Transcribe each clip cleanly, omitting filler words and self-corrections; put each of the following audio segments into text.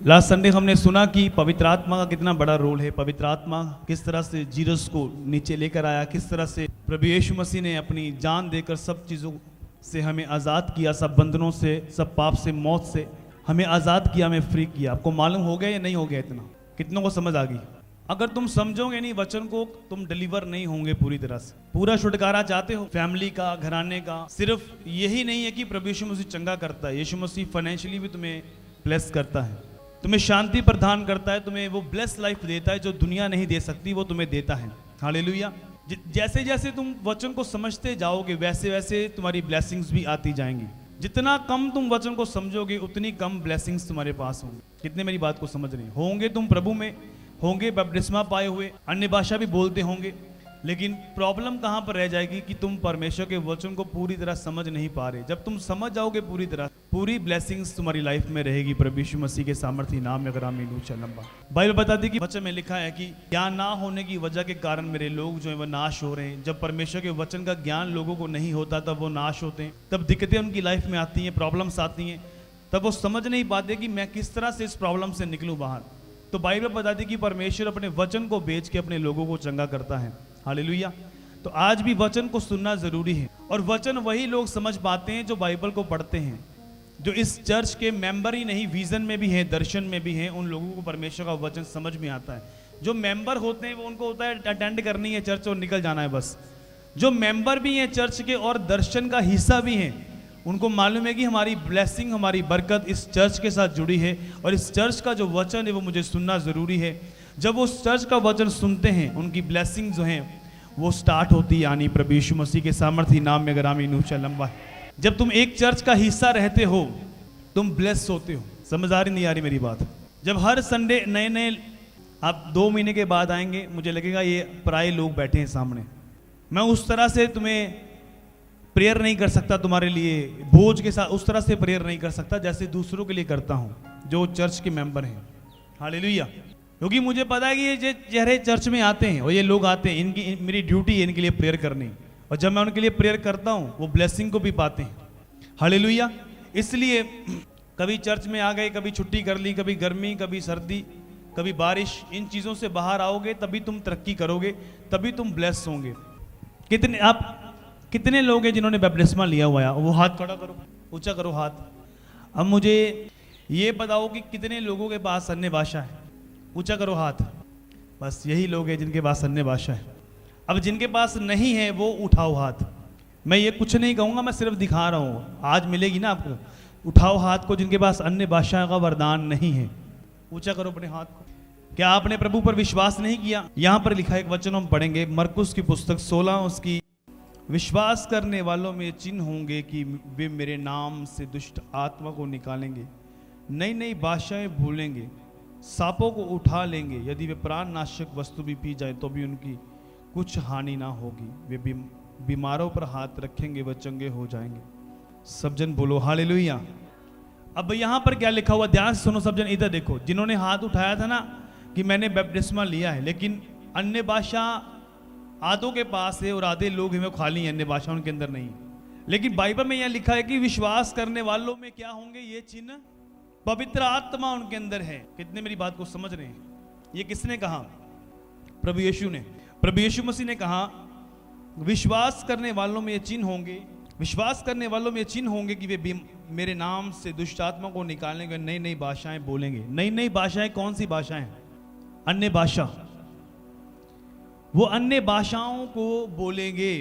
Last Sunday हमने सुना कि पवित्र आत्मा का कितना बड़ा रोल है। पवित्र आत्मा किस तरह से जीसस को नीचे लेकर आया, किस तरह से प्रभु यीशु मसीह ने अपनी जान देकर सब चीज़ों से हमें आज़ाद किया, सब बंधनों से, सब पाप से, मौत से हमें आज़ाद किया, हमें फ्री किया। आपको मालूम हो गया या नहीं हो गया? इतना कितनों को समझ आ गई? अगर तुम समझोगे नहीं वचन को, तुम डिलीवर नहीं होंगे पूरी तरह से। पूरा छुटकारा चाहते हो फैमिली का, घराने का। सिर्फ यही नहीं है कि प्रभु यीशु मसीह चंगा करता है, यीशु मसीह फाइनेंशियली भी तुम्हें ब्लेस करता है, तुम्हें शांति प्रदान करता है, तुम्हें वो ब्लेस लाइफ देता है जो दुनिया नहीं दे सकती, वो तुम्हें देता है। हालेलुया। जैसे जैसे तुम वचन को समझते जाओगे वैसे वैसे तुम्हारी ब्लेसिंग्स भी आती जाएंगी। जितना कम तुम वचन को समझोगे उतनी कम ब्लेसिंग्स तुम्हारे पास होंगी। कितने मेरी बात को समझ रहे होंगे? तुम प्रभु में होंगे, बपतिस्मा पाए हुए, अन्य भाषा भी बोलते होंगे, लेकिन प्रॉब्लम कहाँ पर रह जाएगी कि तुम परमेश्वर के वचन को पूरी तरह समझ नहीं पा रहे। जब तुम समझ जाओगे पूरी तरह, पूरी ब्लेसिंग्स तुम्हारी लाइफ में रहेगी प्रभु यीशु मसीह के सामर्थ्य नाम में। अगर आमीन लंबा बाइबल बताती है कि वचन में लिखा है कि ज्ञान ना होने की वजह के कारण मेरे लोग जो है वो नाश हो रहे हैं। जब परमेश्वर के वचन का ज्ञान लोगों को नहीं होता तब वो नाश होते हैं, तब दिक्कतें उनकी लाइफ में आती हैं, प्रॉब्लम्स आती हैं, तब वो समझ नहीं पाते कि मैं किस तरह से इस प्रॉब्लम से निकलूं बाहर। तो बाइबल बताती है कि परमेश्वर अपने वचन को बेच के अपने लोगों को चंगा करता है। हालेलुया। तो आज भी वचन को सुनना जरूरी है, और वचन वही लोग समझ पाते हैं जो बाइबल को पढ़ते हैं, जो इस चर्च के मेंबर ही नहीं, विजन में भी हैं, दर्शन में भी हैं, उन लोगों को परमेश्वर का वचन समझ में आता है। जो मेंबर होते हैं वो उनको होता है अटेंड करनी है चर्च और निकल जाना है बस। जो मेंबर भी हैं चर्च के और दर्शन का हिस्सा भी हैं, उनको मालूम है कि हमारी ब्लेसिंग, हमारी बरकत इस चर्च के साथ जुड़ी है, और इस चर्च का जो वचन है वो मुझे सुनना ज़रूरी है। जब वो उस चर्च का वचन सुनते हैं, उनकी ब्लेसिंग जो है वो स्टार्ट होती है, यानी प्रभु यीशु मसीह के सामर्थ्य नाम में। अगर आमीन लंबा। जब तुम एक चर्च का हिस्सा रहते हो तुम ब्लेस होते हो। समझ आ रही नहीं आ रही मेरी बात? जब हर संडे नए नए, आप 2 महीने के बाद आएंगे, मुझे लगेगा ये पराये लोग बैठे हैं सामने। मैं उस तरह से तुम्हें प्रेयर नहीं कर सकता, तुम्हारे लिए बोझ के साथ उस तरह से प्रेयर नहीं कर सकता जैसे दूसरों के लिए करता हूँ जो चर्च के मेंबर हैं। हालेलुया। क्योंकि मुझे पता है कि ये चेहरे चर्च में आते हैं और ये लोग आते हैं, इनकी मेरी ड्यूटी है इनके लिए प्रेयर करनी, और जब मैं उनके लिए प्रेयर करता हूँ वो ब्लेसिंग को भी पाते हैं। हालेलुया। इसलिए कभी चर्च में आ गए, कभी छुट्टी कर ली, कभी गर्मी, कभी सर्दी, कभी बारिश, इन चीज़ों से बाहर आओगे तभी तुम तरक्की करोगे, तभी तुम ब्लेस होंगे। कितने लोग हैं जिन्होंने बपतिस्मा लिया हुआ है? वो हाथ खड़ा करो, ऊंचा करो हाथ। अब मुझे ये बताओ कि कितने लोगों के पास अन्य भाषा है? ऊंचा करो हाथ। बस यही लोग हैं जिनके पास अन्य भाषा है। अब जिनके पास नहीं है वो उठाओ हाथ। मैं ये कुछ नहीं कहूँगा, मैं सिर्फ दिखा रहा हूँ, आज मिलेगी ना आपको। उठाओ हाथ को जिनके पास अन्य भाषा का वरदान नहीं है। ऊंचा करो अपने हाथ को। क्या आपने प्रभु पर विश्वास नहीं किया? यहाँ पर लिखा एक वचन हम पढ़ेंगे, मरकुस की पुस्तक 16 उसकी। विश्वास करने वालों में चिन्ह होंगे कि वे मेरे नाम से दुष्ट आत्मा को निकालेंगे, नई नई भाषाएं भूलेंगे, सांपों को उठा लेंगे, यदि वे प्राण नाशक वस्तु भी पी जाए तो भी उनकी कुछ हानि ना होगी, वे बीमारों पर हाथ रखेंगे वह चंगे हो जाएंगे। सब जन बोलो हालेलुया। अब यहाँ पर क्या लिखा हुआ, ध्यान से सुनो सब जन, इधर देखो। जिन्होंने हाथ उठाया था ना कि मैंने बपतिस्मा लिया है, लेकिन अन्य भाषा आधों के पास है और आधे लोग हैं वो खाली हैं, अन्य भाषा उनके अंदर नहीं। लेकिन बाइबल में यह लिखा है कि विश्वास करने वालों में क्या होंगे ये चिन्ह? पवित्र आत्मा उनके अंदर है। कितने मेरी बात को समझ रहे हैं? ये किसने कहा? प्रभु यीशु ने। प्रभु यीशु मसीह ने कहा विश्वास करने वालों में ये चिन्ह होंगे, विश्वास करने वालों में ये चिन्ह होंगे कि वे मेरे नाम से दुष्ट आत्मा को निकालेंगे, नई नई भाषाएं बोलेंगे। नई नई भाषाएं कौन सी भाषाएं? अन्य भाषा। वो अन्य भाषाओं को बोलेंगे।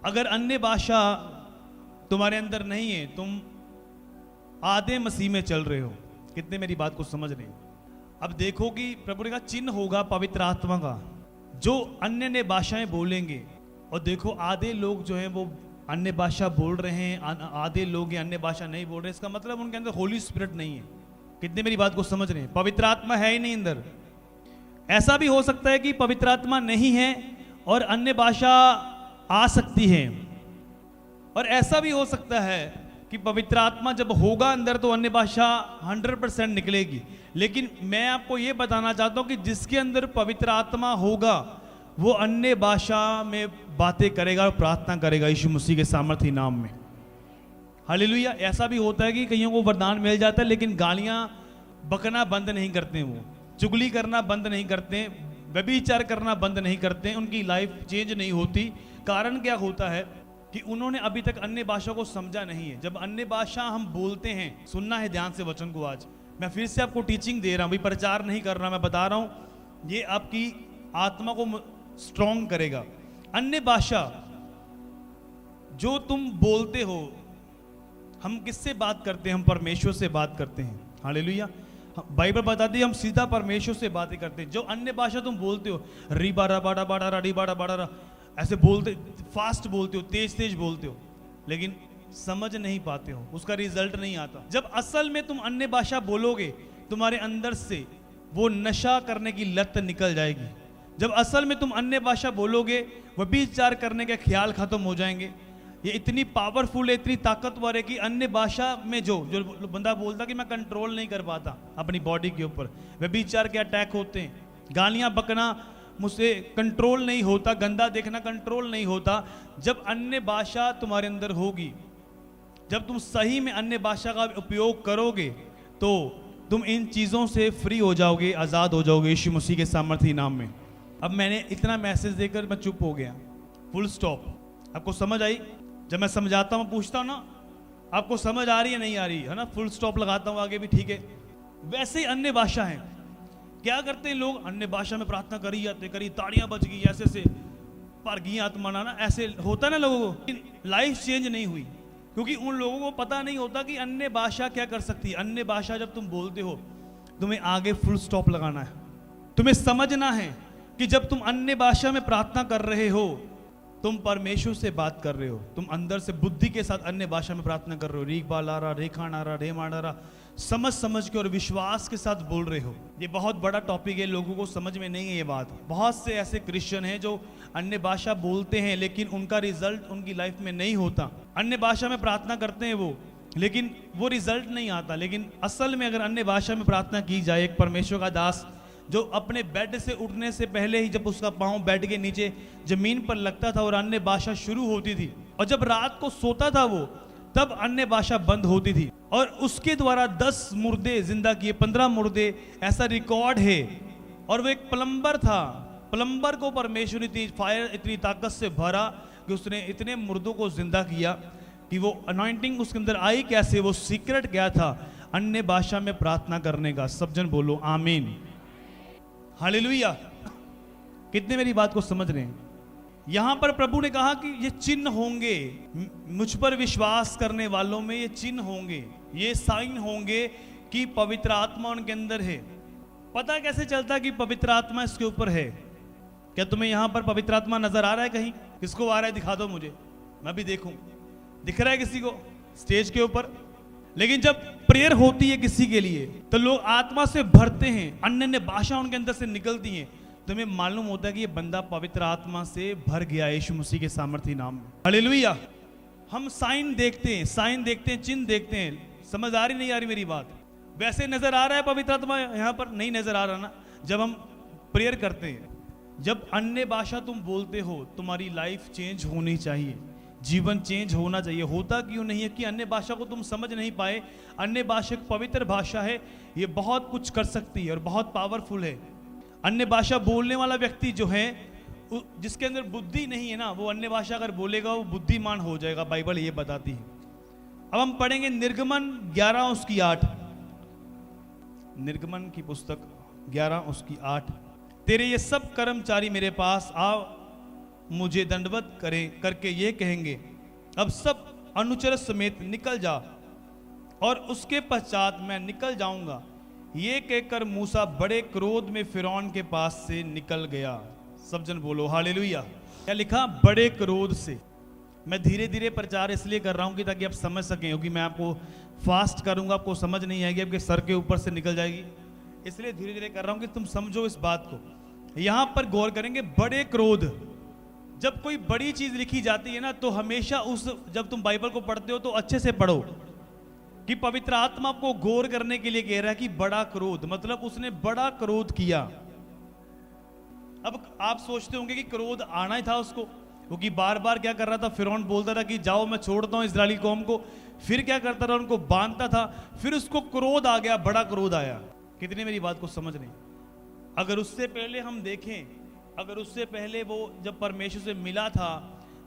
अगर अन्य भाषा तुम्हारे अंदर नहीं है, तुम आधे मसीह में चल रहे हो। कितने मेरी बात को समझ रहे हो? अब देखो कि प्रभु ने कहा चिन्ह होगा पवित्र आत्मा का, जो अन्य भाषाएं बोलेंगे। और देखो आधे लोग जो हैं वो अन्य भाषा बोल रहे हैं, आधे लोग अन्य भाषा नहीं बोल रहे। इसका मतलब उनके अंदर होली स्पिरिट नहीं है। कितने मेरी बात को समझ रहे हैं? पवित्र आत्मा है ही नहीं अंदर। ऐसा भी हो सकता है कि पवित्र आत्मा नहीं है और अन्य भाषा आ सकती है, और ऐसा भी हो सकता है कि पवित्र आत्मा जब होगा अंदर तो अन्य भाषा 100% निकलेगी। लेकिन मैं आपको यह बताना चाहता हूं कि जिसके अंदर पवित्र आत्मा होगा वो अन्य भाषा में बातें करेगा और प्रार्थना करेगा यीशु मसीह के सामर्थ्य नाम में। हालेलुया। ऐसा भी होता है कि कईयों को वरदान मिल जाता है लेकिन गालियां बकना बंद नहीं करते, वो चुगली करना बंद नहीं करते, व्यभिचार करना बंद नहीं करते, उनकी लाइफ चेंज नहीं होती। कारण क्या होता है कि उन्होंने अभी तक अन्य भाषा को समझा नहीं है। जब अन्य भाषा हम बोलते हैं, सुनना है ध्यान से वचन को। आज मैं फिर से आपको टीचिंग दे रहा हूं, भाई प्रचार नहीं कर रहा, मैं बता रहा हूं, ये आपकी आत्मा को स्ट्रॉन्ग करेगा। अन्य भाषा जो तुम बोलते हो, हम किससे बात करते हैं? हम परमेश्वर से बात करते हैं। हालेलुया। बाइबल बताती है हम सीधा परमेश्वर से बातें करते हैं। जो अन्य भाषा तुम बोलते हो, री बाड़ा बाड़ा बाड़ा री बाड़ा बाड़ा, ऐसे बोलते, फास्ट बोलते हो, तेज तेज बोलते हो, लेकिन समझ नहीं पाते हो, उसका रिजल्ट नहीं आता। जब असल में तुम अन्य भाषा बोलोगे, तुम्हारे अंदर से वो नशा करने की लत निकल जाएगी। जब असल में तुम अन्य भाषा बोलोगे, व्यभिचार करने के ख्याल खत्म हो जाएंगे। ये इतनी पावरफुल है, इतनी ताकतवर है कि अन्य भाषा में जो बंदा बोलता कि मैं कंट्रोल नहीं कर पाता अपनी बॉडी के ऊपर, व्यभिचार के अटैक होते हैं, गालियां बकना मुझसे कंट्रोल नहीं होता, गंदा देखना कंट्रोल नहीं होता। जब अन्य भाषा तुम्हारे अंदर होगी, जब तुम सही में अन्य भाषा का उपयोग करोगे, तो तुम इन चीज़ों से फ्री हो जाओगे, आज़ाद हो जाओगे यीशु मसीह के सामर्थी नाम में। अब मैंने इतना मैसेज देकर मैं चुप हो गया, फुल स्टॉप। आपको समझ आई? जब मैं समझाता हूँ, पूछता हूँ ना, आपको समझ आ रही है नहीं आ रही है ना, फुल स्टॉप लगाता हूँ, आगे भी ठीक है। वैसे ही अन्य भाषा है। क्या करते हैं लोग? अन्य भाषा में प्रार्थना करी जाते, करी, ताड़ियां बज गई, ऐसे से पारगी आत्मा ना, ऐसे होता ना लोगों को। लाइफ चेंज नहीं हुई, क्योंकि उन लोगों को पता नहीं होता कि अन्य भाषा क्या कर सकती है। अन्य भाषा जब तुम बोलते हो, तुम्हें आगे फुल स्टॉप लगाना है। तुम्हें समझना है कि जब तुम अन्य भाषा में प्रार्थना कर रहे हो, तुम परमेश्वर से बात कर रहे हो, तुम अंदर से बुद्धि के साथ अन्य भाषा में प्रार्थना कर रहे हो। रीक बालारा, रेखा नारा, रे मानारा, समझ के और विश्वास के साथ बोल रहे हो। ये बहुत बड़ा टॉपिक है, लोगों को समझ में नहीं है ये बात। बहुत से ऐसे क्रिश्चियन हैं जो अन्य भाषा बोलते हैं, लेकिन उनका रिजल्ट उनकी लाइफ में नहीं होता। अन्य भाषा में प्रार्थना करते हैं वो, लेकिन वो रिजल्ट नहीं आता। लेकिन असल में अगर अन्य भाषा में प्रार्थना की जाए, एक परमेश्वर का दास जो अपने बेड से उठने से पहले ही, जब उसका पांव बेड के नीचे जमीन पर लगता था और अन्य भाषा शुरू होती थी, और जब रात को सोता था वो, तब अन्य भाषा बंद होती थी, और उसके द्वारा 10 मुर्दे जिंदा किए, 15 मुर्दे, ऐसा रिकॉर्ड है। और वो एक प्लम्बर था, प्लम्बर को परमेश्वर इतनी फायर, इतनी ताकत से भरा कि उसने इतने मुर्दों को जिंदा किया कि वो अनॉइंटिंग उसके अंदर आई कैसे, वो सीक्रेट क्या था? अन्य भाषा में प्रार्थना करने का। सब जन बोलो आमीन, हालेलुया। कितने मेरी बात को समझ रहे हैं? यहां पर प्रभु ने कहा कि ये चिन्ह होंगे, मुझ पर विश्वास करने वालों में ये चिन्ह होंगे, ये साइन होंगे कि पवित्र आत्मा उनके अंदर है। पता कैसे चलता कि पवित्र आत्मा इसके ऊपर है? क्या तुम्हें यहां पर पवित्र आत्मा नजर आ रहा है कहीं? किसको आ रहा है? दिखा दो मुझे, मैं भी देखूं। दिख रहा है किसी को स्टेज के ऊपर? लेकिन जब प्रेयर होती है किसी के लिए, तो लोग आत्मा से भरते हैं, अन्य अन्य भाषा उनके अंदर से निकलती हैं, तो हमें मालूम होता है कि ये बंदा पवित्र आत्मा से भर गया यीशु मसीह के सामर्थी नाम में। हालेलुया। हम साइन देखते हैं, साइन देखते हैं, चिन्ह देखते हैं। समझ आ रही नहीं आ रही मेरी बात? वैसे नजर आ रहा है पवित्र आत्मा यहाँ पर? नहीं नजर आ रहा ना। जब हम प्रेयर करते हैं, जब अन्य भाषा तुम बोलते हो, तुम्हारी लाइफ चेंज होनी चाहिए, जीवन चेंज होना चाहिए। होता क्यों नहीं है कि अन्य भाषा को तुम समझ नहीं पाए? अन्य भाषा एक पवित्र भाषा है, ये बहुत कुछ कर सकती है और बहुत पावरफुल है। अन्य भाषा बोलने वाला व्यक्ति जो है, जिसके अंदर बुद्धि नहीं है ना, वो अन्य भाषा अगर बोलेगा वो बुद्धिमान हो जाएगा, बाइबल ये बताती है। अब हम पढ़ेंगे निर्गमन 11 उसकी 8, निर्गमन की पुस्तक 11 उसकी 8। तेरे ये सब कर्मचारी मेरे पास आ मुझे दंडवत करें करके ये कहेंगे, अब सब अनुचर समेत निकल जा, और उसके पश्चात मैं निकल जाऊंगा। ये कहकर मूसा बड़े क्रोध में फिरौन के पास से निकल गया। सब जन बोलो हालेलुया। क्या लिखा? बड़े क्रोध से। मैं धीरे धीरे प्रचार इसलिए कर रहा हूं कि ताकि आप समझ सकें, क्योंकि मैं आपको फास्ट करूंगा, आपको समझ नहीं आएगी, आपके सर के ऊपर से निकल जाएगी। इसलिए धीरे धीरे कर रहा हूं कि तुम समझो इस बात को। यहां पर गौर करेंगे, बड़े क्रोध। जब कोई बड़ी चीज लिखी जाती है ना, तो हमेशा जब तुम बाइबल को पढ़ते हो तो अच्छे से पढ़ो कि पवित्र आत्मा को गौर करने के लिए कह रहा है कि बड़ा क्रोध, मतलब उसने बड़ा क्रोध किया। अब आप सोचते होंगे कि क्रोध आना ही था उसको, क्योंकि बार बार क्या कर रहा था? फिरौन बोलता था कि जाओ मैं छोड़ता हूं इस्राएली कौम को, फिर क्या करता था? उनको बांधता था, फिर उसको क्रोध आ गया, बड़ा क्रोध आया। कितने मेरी बात को समझ रहे हैं? अगर उससे पहले हम देखें, अगर उससे पहले वो जब परमेश्वर से मिला था,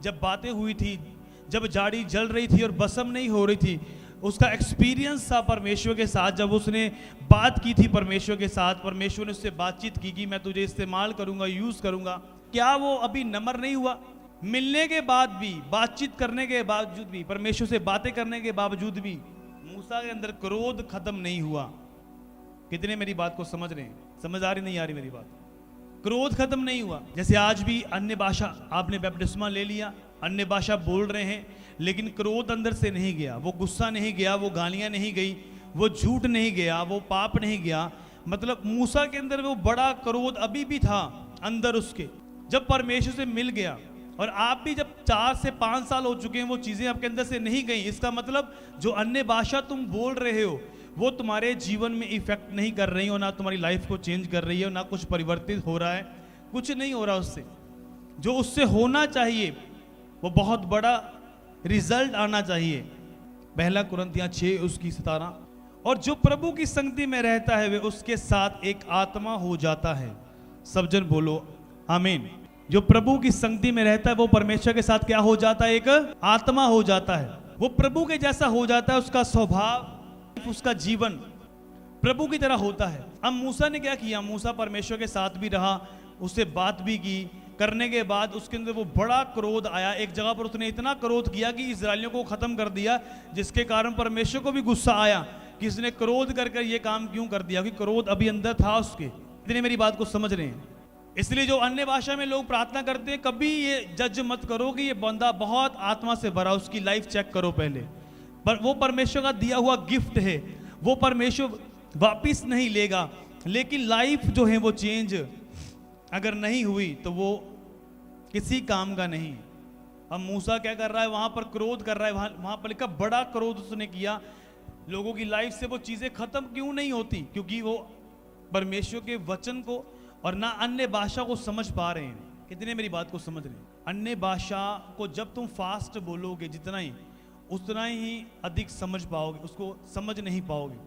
जब बातें हुई थी, जब झाड़ी जल रही थी और भस्म नहीं हो रही थी, उसका एक्सपीरियंस था परमेश्वर के साथ, जब उसने बात की थी परमेश्वर के साथ, परमेश्वर ने उससे बातचीत की कि मैं तुझे इस्तेमाल करूंगा, यूज करूंगा, क्या वो अभी नम्र नहीं हुआ? मिलने के बाद भी, बातचीत करने के बावजूद भी, परमेश्वर से बातें करने के बावजूद भी मूसा के अंदर क्रोध खत्म नहीं हुआ। कितने मेरी बात को समझ रहे हैं? समझ आ रही नहीं आ रही मेरी बात? क्रोध खत्म नहीं हुआ। जैसे आज भी अन्य भाषा, आपने बपतिस्मा ले लिया, अन्य भाषा बोल रहे हैं, लेकिन क्रोध अंदर से नहीं गया, वो गुस्सा नहीं गया, वो गालियां नहीं गई, वो झूठ नहीं गया, वो पाप नहीं गया। मतलब मूसा के अंदर वो बड़ा क्रोध अभी भी था अंदर उसके, जब परमेश्वर से मिल गया। और आप भी जब 4 से 5 साल हो चुके हैं, वो चीजें आपके अंदर से नहीं गई, इसका मतलब जो अन्य भाषा तुम बोल रहे हो वो तुम्हारे जीवन में इफेक्ट नहीं कर रही हो, ना तुम्हारी लाइफ को चेंज कर रही है, ना कुछ परिवर्तित हो रहा है, कुछ नहीं हो रहा उससे। जो उससे होना चाहिए वो बहुत बड़ा रिजल्ट आना चाहिए। पहला कुरिन्थियां 6 उसकी 17, और जो प्रभु की संगति में रहता है वे उसके साथ एक आत्मा हो जाता है। सब जन बोलो आमीन। जो प्रभु की संगति में रहता है वो परमेश्वर के साथ क्या हो जाता है? एक आत्मा हो जाता है। वो प्रभु के जैसा हो जाता है, उसका स्वभाव, उसका जीवन प्रभु की तरह होता है। अब मूसा ने क्या किया? मूसा परमेश्वर के साथ भी रहा, उससे बात भी की, करने के बाद उसके अंदर वो बड़ा क्रोध आया। एक जगह पर उसने इतना क्रोध किया कि इजराइलियों को खत्म कर दिया, जिसके कारण परमेश्वर को भी गुस्सा आया कि इसने क्रोध कर ये काम क्यों कर दिया, कि क्रोध अभी अंदर था उसके। इतनी मेरी बात को समझ रहे हैं? इसलिए जो अन्य भाषा में लोग प्रार्थना करते हैं, कभी ये जज मत करो कि ये बंदा बहुत आत्मा से भरा, उसकी लाइफ चेक करो पहले। पर वो परमेश्वर का दिया हुआ गिफ्ट है, वो परमेश्वर वापिस नहीं लेगा। लेकिन लाइफ जो है वो चेंज अगर नहीं हुई तो वो किसी काम का नहीं। अब मूसा क्या कर रहा है? वहां पर क्रोध कर रहा है, वहां पर लिखा बड़ा क्रोध उसने किया। लोगों की लाइफ से वो चीजें खत्म क्यों नहीं होती? क्योंकि वो परमेश्वर के वचन को और ना अन्य भाषा को समझ पा रहे हैं। कितने मेरी बात को समझ रहे हैं? अन्य भाषा को जब तुम फास्ट बोलोगे जितना ही, उतना ही अधिक समझ पाओगे, उसको समझ नहीं पाओगे।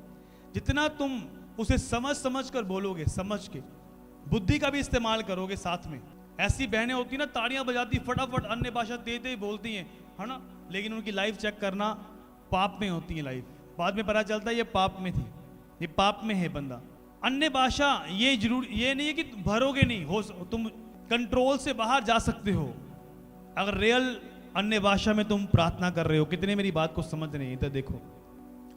जितना तुम उसे समझ कर बोलोगे, समझ के बुद्धि का भी इस्तेमाल करोगे साथ में। ऐसी बहनें होती ना, ताड़ियां बजाती, फटाफट अन्य भाषा तेज तेज बोलती हैं, है ना, लेकिन उनकी लाइफ चेक करना, पाप में होती है लाइफ। बाद में पता चलता है ये पाप में थी, ये पाप में है बंदा। अन्य भाषा ये जरूर, ये नहीं है कि भरोगे नहीं हो, तुम कंट्रोल से बाहर जा सकते हो अगर रियल अन्य भाषा में तुम प्रार्थना कर रहे हो। कितने मेरी बात को समझ रहे हैं? इधर देखो,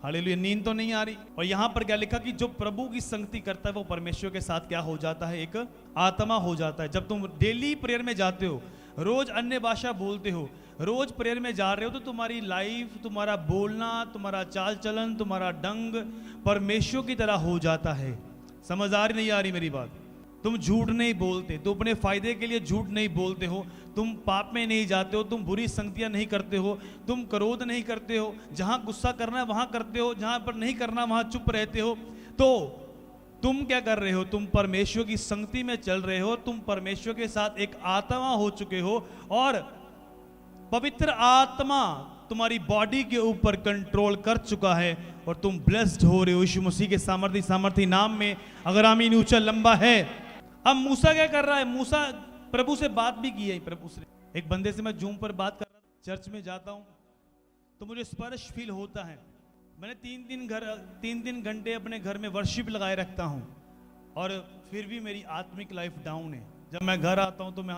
हालेलुया। नींद तो नहीं आ रही? और यहां पर क्या लिखा कि जो प्रभु की संगति करता है वो परमेश्वर के साथ क्या हो जाता है? एक आत्मा हो जाता है। जब तुम डेली प्रेयर में जाते हो, रोज अन्य भाषा बोलते हो, रोज प्रेयर में जा रहे हो, तो तुम्हारी लाइफ, तुम्हारा बोलना, तुम्हारा चाल चलन, तुम्हारा ढंग परमेश्वर की तरह हो जाता है। समझ आ रही नहीं आ रही मेरी बात? तुम झूठ नहीं बोलते, तुम अपने फायदे के लिए झूठ नहीं बोलते हो, तुम पाप में नहीं जाते हो, तुम बुरी संगतियां नहीं करते हो, तुम क्रोध नहीं करते हो, जहां गुस्सा करना है वहां करते हो, जहां पर नहीं करना वहां चुप रहते हो। तो तुम क्या कर रहे हो? तुम परमेश्वर की संगति में चल रहे हो, तुम परमेश्वर के साथ एक आत्मा हो चुके हो, और पवित्र आत्मा तुम्हारी बॉडी के ऊपर कंट्रोल कर चुका है, और तुम ब्लेस्ड हो रहे हो यीशु मसीह के सामर्थी नाम में। अगर आमीन ऊंचा लंबा है। अब मूसा क्या कर रहा है? मूसा प्रभु से बात भी की है। प्रभु से, एक बंदे से मैं जूम पर बात कर रहा था, चर्च में जाता हूं तो मुझे स्पर्श फील होता है। मैंने 3 घंटे अपने घर में वर्शिप लगाए रखता हूं, और फिर भी मेरी आत्मिक लाइफ डाउन है। जब मैं घर आता हूं तो मैं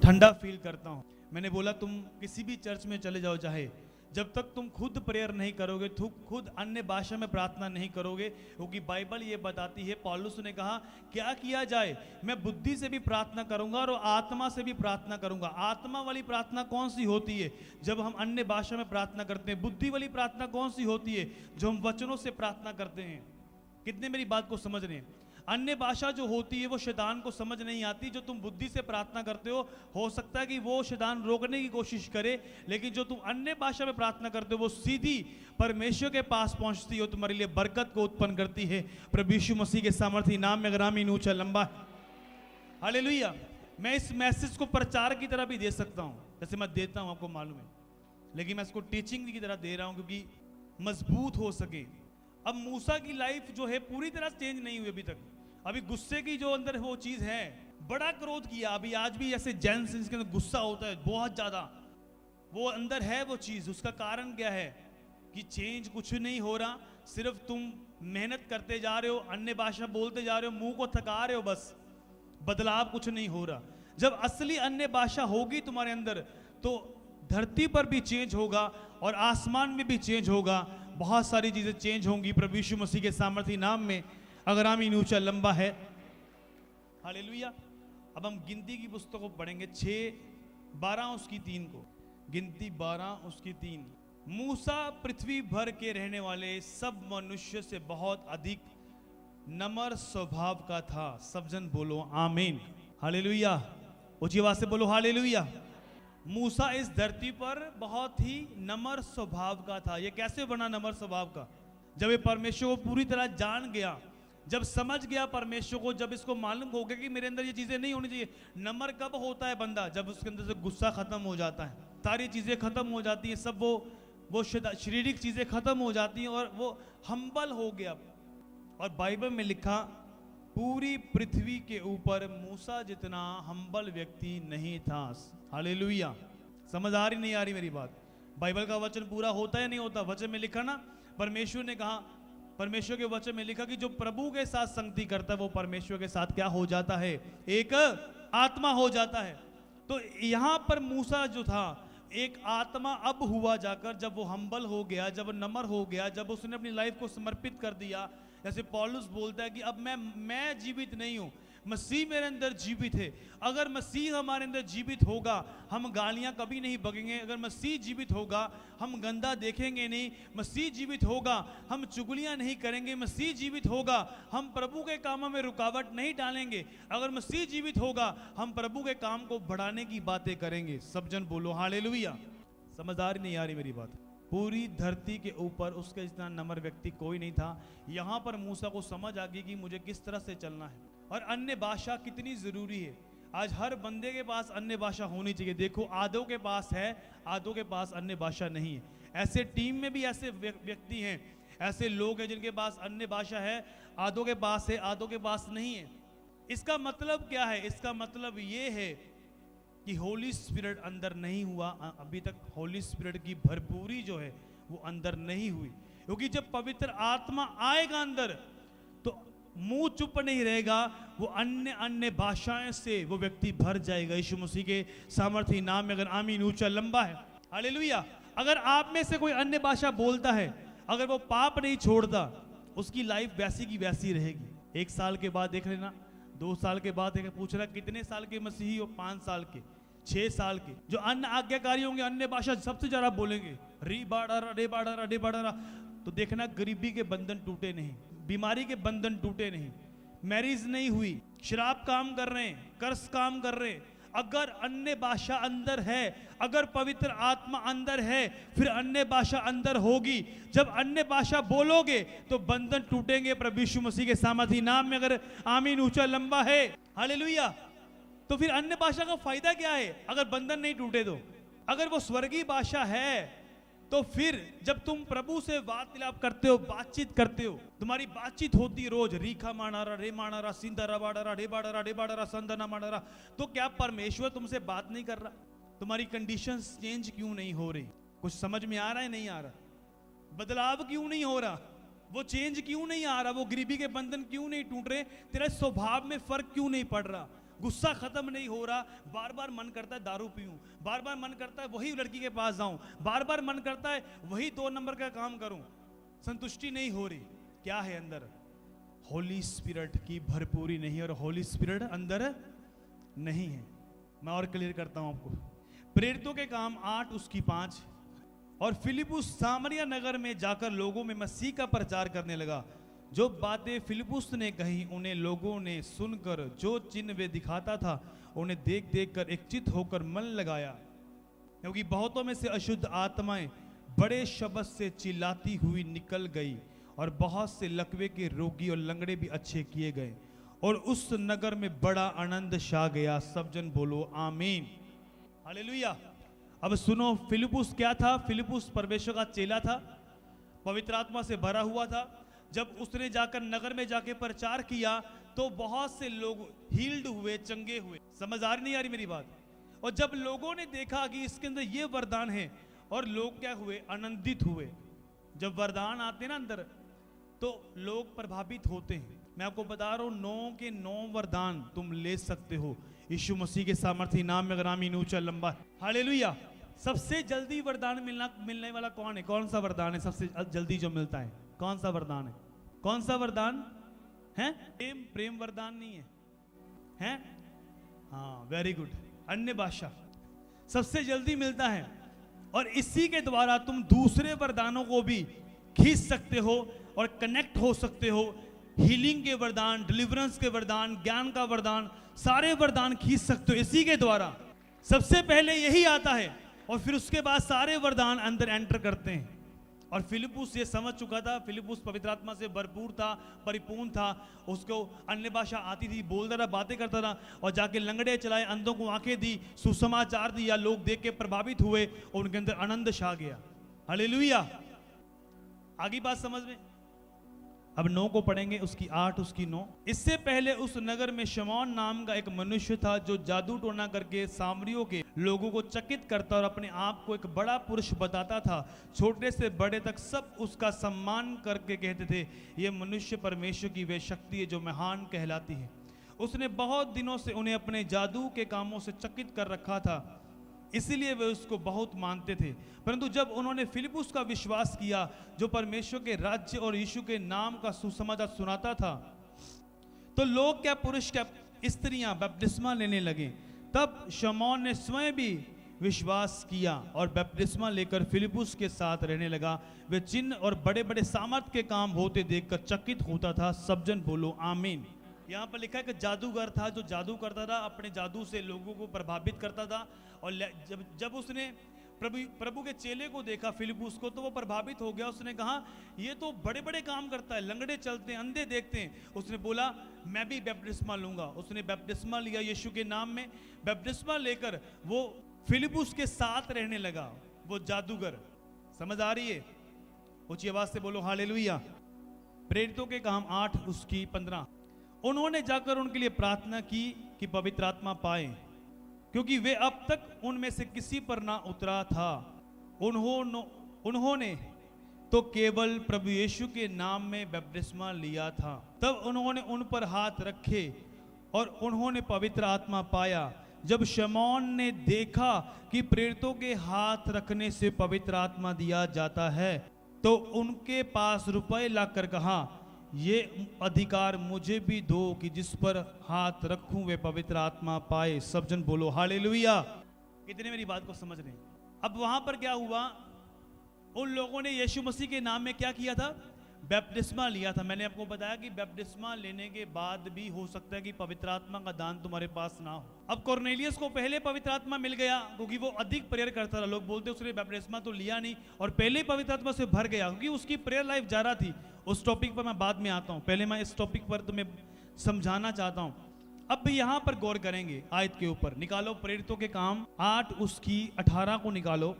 ठंडा फील करता हूं। मैंने बोला तुम किसी भी चर्च में चले जाओ, चाहे, जब तक तुम खुद प्रेयर नहीं करोगे, खुद अन्य भाषा में प्रार्थना नहीं करोगे, क्योंकि बाइबल ये बताती है, पौलुस ने कहा क्या किया जाए, मैं बुद्धि से भी प्रार्थना करूंगा और आत्मा से भी प्रार्थना करूंगा। आत्मा वाली प्रार्थना कौन सी होती है? जब हम अन्य भाषा में प्रार्थना करते हैं। बुद्धि वाली प्रार्थना कौन सी होती है? जो हम वचनों से प्रार्थना करते हैं। कितने मेरी बात को समझ रहे हैं? अन्य भाषा जो होती है वो शैतान को समझ नहीं आती। जो तुम बुद्धि से प्रार्थना करते हो सकता है कि वो शैतान रोकने की कोशिश करे, लेकिन जो तुम अन्य भाषा में प्रार्थना करते हो वो सीधी परमेश्वर के पास पहुंचती हो, तुम्हारे लिए बरकत को उत्पन्न करती है। प्रभु यीशु मसीह के सामर्थी नाम में। अगर आमीन ऊंचा लंबा है, हालेलुया। मैं इस मैसेज को प्रचार की तरह भी दे सकता हूं, जैसे मैं देता हूं, आपको मालूम है, लेकिन मैं इसको टीचिंग की तरह दे रहा हूं, क्योंकि मजबूत हो सके। अब मूसा की लाइफ जो है पूरी तरह चेंज नहीं हुई अभी तक। अभी गुस्से की जो अंदर वो चीज है, बड़ा क्रोध किया। अभी आज भी ऐसे जेंट्स जिसके अंदर गुस्सा होता है बहुत ज्यादा, वो अंदर है वो चीज। उसका कारण क्या है कि चेंज कुछ नहीं हो रहा, सिर्फ तुम मेहनत करते जा रहे हो, अन्य भाषा बोलते जा रहे हो, मुंह को थका रहे हो, बस बदलाव कुछ नहीं हो रहा। जब असली अन्य भाषा होगी तुम्हारे अंदर तो धरती पर भी चेंज होगा और आसमान में भी चेंज होगा, बहुत सारी चीजें चेंज होंगी प्रभु यीशु मसीह के सामर्थी नाम में। अगर आमीन ऊंचा लंबा है, हालेलुया। अब हम गिनती की पुस्तक को पढ़ेंगे 6:12 उसकी 3 को। गिनती 12 उसकी 3। मूसा पृथ्वी भर के रहने वाले सब मनुष्य से बहुत अधिक नम्र स्वभाव का था। सब जन बोलो आमीन, हालेलुया। ऊंची आवाज से बोलो हालेलुया। मूसा इस धरती पर बहुत ही नम्र स्वभाव का था। ये कैसे बना नम्र स्वभाव का? जब ये परमेश्वर को पूरी तरह जान गया, जब समझ गया परमेश्वर को, जब इसको मालूम हो गया कि मेरे अंदर ये चीजें नहीं होनी चाहिए। नम्र कब होता है बंदा? जब उसके अंदर से गुस्सा खत्म हो जाता है, सारी चीजें खत्म हो जाती हैं, सब वो शारीरिक चीजें खत्म हो जाती हैं और वो हम्बल हो गया। और बाइबल में लिखा पूरी पृथ्वी के ऊपर मूसा जितना हम्बल व्यक्ति नहीं था। हालेलुया। समझ आ रही नहीं आ रही मेरी बात? बाइबल का वचन पूरा होता है नहीं होता? वचन में लिखा ना, परमेश्वर ने कहा, परमेश्वर के वचन में लिखा कि जो प्रभु के साथ संगति करता है वो परमेश्वर के साथ क्या हो जाता है? एक आत्मा हो जाता है। तो यहां पर मूसा जो था एक आत्मा अब हुआ जाकर, जब वो हम्बल हो गया, जब नम्र हो गया, जब उसने अपनी लाइफ को समर्पित कर दिया। जैसे पौलुस बोलता है कि अब मैं जीवित नहीं हूं, मसीह मेरे अंदर जीवित है। अगर मसीह हमारे अंदर जीवित होगा हम गालियां कभी नहीं बकेंगे। अगर मसीह जीवित होगा हम गंदा देखेंगे नहीं। मसीह जीवित होगा हम चुगलियां नहीं करेंगे। मसीह जीवित होगा हम प्रभु के कामों में रुकावट नहीं डालेंगे। अगर मसीह जीवित होगा हम प्रभु के काम को बढ़ाने की बातें करेंगे। सब जन बोलो हालेलुया। समझदारी नहीं आ रही मेरी बात? पूरी धरती के ऊपर उसके जितना नम्र व्यक्ति कोई नहीं था। यहां पर मूसा को समझ आ गई कि मुझे किस तरह से चलना है और अन्य भाषा कितनी जरूरी है। आज हर बंदे के पास अन्य भाषा होनी चाहिए। देखो आधों के पास है, आधों के पास अन्य भाषा नहीं है। ऐसे टीम में भी ऐसे व्यक्ति हैं, ऐसे लोग हैं जिनके पास अन्य भाषा है, आधों के पास है, आधों के पास नहीं है। इसका मतलब क्या है? इसका मतलब ये है कि होली स्पिरिट अंदर नहीं हुआ। अभी तक होली स्पिरिट की भरपूरी जो है वो अंदर नहीं हुई। क्योंकि जब पवित्र आत्मा आएगा अंदर तो मुंह चुप नहीं रहेगा, वो अन्य भाषाएं से वो व्यक्ति भर जाएगा। यीशु मसीह के सामर्थी नाम में अगर आमीन ऊंचा लंबा है, हालेलुया। अगर आप में से कोई अन्य भाषा बोलता है, अगर वो पाप नहीं छोड़ता, उसकी लाइफ वैसी की वैसी रहेगी। 1 साल के बाद देख लेना, 2 साल के बाद पूछ रहा कितने साल के मसीही हो? 5 साल के, 6 साल के। जो अन्य आज्ञाकारी होंगे अन्य भाषा सबसे ज्यादा बोलेंगे, री बाड़ा रे बाड़ा रे बाड़ा। तो देखना गरीबी के बंधन टूटे नहीं, बीमारी के बंधन टूटे नहीं, मैरिज नहीं हुई, शराब काम कर रहे हैं, कर्ज काम कर रहे हैं। अगर अन्य भाषा अंदर है, अगर पवित्र आत्मा अंदर है, फिर अन्य भाषा अंदर होगी। जब अन्य भाषा बोलोगे तो बंधन टूटेंगे प्रभु यीशु मसीह के सामर्थी नाम में अगर आमीन ऊंचा लंबा है, हालेलुया। तो फिर अन्य भाषा का फायदा क्या है अगर बंधन नहीं टूटे? तो अगर वो स्वर्गीय भाषा है तो फिर जब तुम प्रभु से वार्तालाप करते हो, बातचीत करते हो, तुम्हारी बातचीत होती है रोज, रीखा मानारा रे मानारा सिंदरा बाडारा रे बाडारा रे बाडारा संदना मानारा, तो क्या परमेश्वर तुमसे बात नहीं कर रहा? तुम्हारी कंडीशंस चेंज क्यों नहीं हो रही? कुछ समझ में आ रहा है? नहीं आ रहा? बदलाव क्यों नहीं हो रहा? वो चेंज क्यों नहीं आ रहा? वो गरीबी के बंधन क्यों नहीं टूट रहे? तेरे स्वभाव में फर्क क्यों नहीं पड़ रहा? गुस्सा खत्म नहीं हो रहा? बार बार मन करता है दारू पीऊं, बार बार मन करता है वही लड़की के पास जाऊं, बार बार मन करता है वही 2 नंबर का काम करूं, संतुष्टि नहीं हो रही। क्या है अंदर? होली स्पिरिट की भरपूरी नहीं है और होली स्पिरिट अंदर नहीं है। मैं और क्लियर करता हूं आपको। प्रेरितों के काम 8 उसकी 5। और फिलिपुस सामरिया नगर में जाकर लोगों में मसीह का प्रचार करने लगा। जो बातें फिलिपुस ने कही उन्हें लोगों ने सुनकर, जो चिन्ह वे दिखाता था उन्हें देख देख कर एकचित होकर मन लगाया, क्योंकि बहुतों में से अशुद्ध आत्माएं बड़े शब्द से चिल्लाती हुई निकल गई और बहुत से लकवे के रोगी और लंगड़े भी अच्छे किए गए और उस नगर में बड़ा आनंद छा गया। सब जन बोलो आमीन, हालेलुया। अब सुनो, फिलिपुस क्या था? फिलिपुस परमेश्वर का चेला था, पवित्र आत्मा से भरा हुआ था, जब उसने जाकर नगर में जाके प्रचार किया तो बहुत से लोग हील्ड हुए, चंगे हुए। समझ आ रही नहीं आ रही मेरी बात? और जब लोगों ने देखा कि इसके अंदर ये वरदान है, और लोग क्या हुए? आनंदित हुए। जब वरदान आते हैं ना अंदर, तो लोग प्रभावित होते हैं। मैं आपको बता रहा हूं, 9 के 9 वरदान तुम ले सकते हो यीशु मसीह के सामर्थ्य नाम में। अगर आमीन ऊंचा लंबा, हालेलुया। सबसे जल्दी वरदान मिलने वाला कौन है? कौन सा वरदान है सबसे जल्दी जो मिलता है? कौन सा वरदान है? कौन सा वरदान है? प्रेम वरदान नहीं है, हैं? हाँ, वेरी गुड। अन्य भाषा सबसे जल्दी मिलता है, और इसी के द्वारा तुम दूसरे वरदानों को भी खींच सकते हो और कनेक्ट हो सकते हो। हीलिंग के वरदान, डिलीवरेंस के वरदान, ज्ञान का वरदान, सारे वरदान खींच सकते हो इसी के द्वारा। सबसे पहले यही आता है, और फिर उसके बाद सारे वरदान अंदर एंटर करते हैं। और फिलिपुस ये समझ चुका था। फिलिपुस पवित्र आत्मा से भरपूर था, परिपूर्ण था। उसको अन्य भाषा आती थी, बोलता था, बातें करता था, और जाके लंगड़े चलाए, अंधों को आंखें दी, सुसमाचार दिया। लोग देख के प्रभावित हुए और उनके अंदर आनंद छा गया। हालेलुया। आगे बात समझ में? अब 9 को पढ़ेंगे, उसकी 8 उसकी 9। इससे पहले उस नगर में शमौन नाम का एक मनुष्य था, जो जादू टोना करके सामरियों के लोगों को चकित करता और अपने आप को एक बड़ा पुरुष बताता था। छोटे से बड़े तक सब उसका सम्मान करके कहते थे, यह मनुष्य परमेश्वर की वे शक्ति है जो महान कहलाती है। उसने बहुत दिनों से उन्हें अपने जादू के कामों से चकित कर रखा था, इसीलिए वे उसको बहुत मानते थे। परंतु जब उन्होंने फिलिपुस का विश्वास किया, जो परमेश्वर के राज्य और यीशु के नाम का सुसमाचार सुनाता था, तो लोग क्या, पुरुष क्या, स्त्रियां बपतिस्मा लेने लगे। तब शमौन ने स्वयं भी विश्वास किया और बपतिस्मा लेकर फिलिपुस के साथ रहने लगा। वे चिन्ह और बड़े बड़े सामर्थ के काम होते देखकर चकित होता था। सब जन बोलो आमीन। यहाँ पर लिखा है कि जादूगर था, जो जादू करता था, अपने जादू से लोगों को प्रभावित करता था। और जब उसने प्रभु के चेले को देखा, फिलिपुस को, तो वो प्रभावित हो गया। उसने कहा, ये तो बड़े बड़े काम करता है, लंगड़े चलते हैं, अंधे देखते हैं। उसने बोला, मैं भी बपतिस्मा लूंगा। उसने बपतिस्मा लिया यीशु के नाम में। बपतिस्मा लेकर वो फिलिपुस के साथ रहने लगा, वो जादूगर। समझ आ रही है? ऊंची आवाज से बोलो हालेलुया। प्रेरितों के काम 8 उसकी 15। उन्होंने जाकर उनके लिए प्रार्थना की कि पवित्र आत्मा पाए, क्योंकि वे अब तक उनमें से किसी पर ना उतरा था। उन्होंने तो केवल प्रभु यीशु के नाम में बपतिस्मा लिया था। तब उन्होंने उन पर हाथ रखे और उन्होंने पवित्र आत्मा पाया। जब शमौन ने देखा कि प्रेरितों के हाथ रखने से पवित्र आत्मा दिया जाता है, तो उनके पास रुपए लाकर कहा, ये अधिकार मुझे भी दो कि जिस पर हाथ रखूं वे पवित्र आत्मा पाए। सब जन बोलो हालेलुया। कितने मेरी बात को समझ रहे हैं? अब वहां पर क्या हुआ? उन लोगों ने यीशु मसीह के नाम में क्या किया था? बपतिस्मा लिया था। मैंने आपको बताया कि बपतिस्मा लेने के बाद भी हो सकता है कि पवित्र आत्मा का दान तुम्हारे पास ना हो। अब कॉर्नेलियस को पहले पवित्र आत्मा मिल गया, क्योंकि वो अधिक प्रेयर करता था। लोग बोलते उसने बपतिस्मा तो लिया नहीं, और पहले पवित्र आत्मा से भर गया, क्योंकि उसकी प्रेयर लाइफ जा रहा थी। उस टॉपिक पर मैं बाद में आता हूं, पहले मैं इस टॉपिक पर तुम्हें समझाना चाहता हूं। अब यहां पर गौर करेंगे आयत के ऊपर। निकालो प्रेरितों के काम 8 उसकी 18 को निकालो।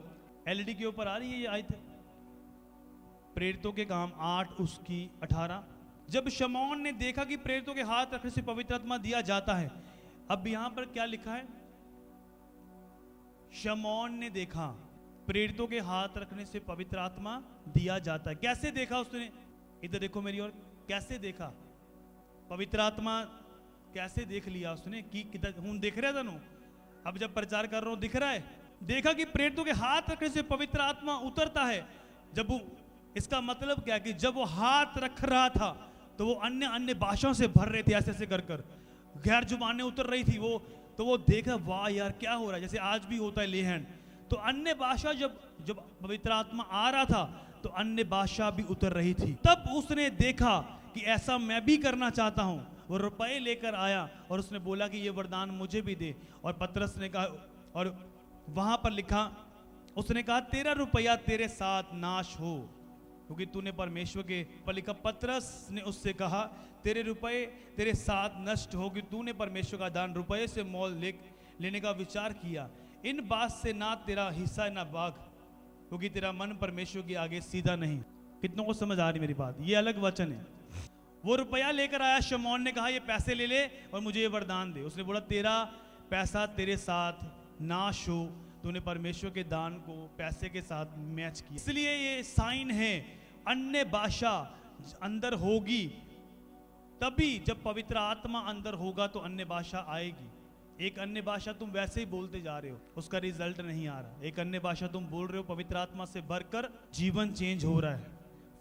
एलईडी के ऊपर आ रही है ये आयत, प्रेरितों के काम 8 उसकी 18। जब शमौन ने देखा कि प्रेरितों के हाथ रखने से पवित्र आत्मा दिया जाता है। अब यहां पर क्या लिखा है? शमौन ने देखा प्रेरितों के हाथ रखने से पवित्र आत्मा दिया जाता है। कैसे देखा उसने? इधर देखो मेरी ओर। कैसे देखा पवित्र आत्मा? कैसे देख लिया उसने? कि किधर हूं देख रहा था नो? अब जब प्रचार कर रहा हूं दिख रहा है। देखा कि प्रेरितों के हाथ रखने से पवित्र आत्मा उतरता है। जब वो, इसका मतलब क्या कि जब वो हाथ रख रहा था तो वो अन्य अन्य भाषाओं से भर रहे थे, ऐसे ऐसे कर कर गैर जुबानें उतर रही थी। तो वो देखा, वाह यार क्या हो रहा है, जैसे आज भी होता है ले हैंड। तो अन्य भाषा जब पवित्र आत्मा आ रहा था तो अन्य भाषा भी उतर रही थी। तब उसने देखा कि ऐसा मैं भी करना चाहता हूं। वो रुपए लेकर आया और उसने बोला कि ये वरदान मुझे भी दे। और पतरस ने कहा, और वहां पर लिखा, उसने कहा, तेरा रुपया तेरे साथ नाश हो, क्योंकि तूने परमेश्वर के। पर लिखा, पतरस ने उससे कहा, तेरे रुपए तेरे साथ नष्ट हो, कि तूने परमेश्वर का दान रुपये से मोल लेने का विचार किया। इन बात से ना तेरा हिस्सा ना भाग, क्योंकि तेरा मन परमेश्वर के आगे सीधा नहीं। कितनों को समझ आ रही मेरी बात? ये अलग वचन है। वो रुपया लेकर आया, शमौन ने कहा ये पैसे ले ले और मुझे ये वरदान दे। उसने बोला तेरा पैसा तेरे साथ नाश हो, तूने परमेश्वर के दान को पैसे के साथ मैच किया। इसलिए ये साइन है, अन्य भाषा अंदर होगी तभी, जब पवित्र आत्मा अंदर होगा तो अन्य भाषा आएगी। एक अन्य भाषा तुम वैसे ही बोलते जा रहे हो, उसका रिजल्ट नहीं आ रहा। एक अन्य भाषा तुम बोल रहे हो, पवित्र आत्मा से भरकर जीवन चेंज हो रहा है,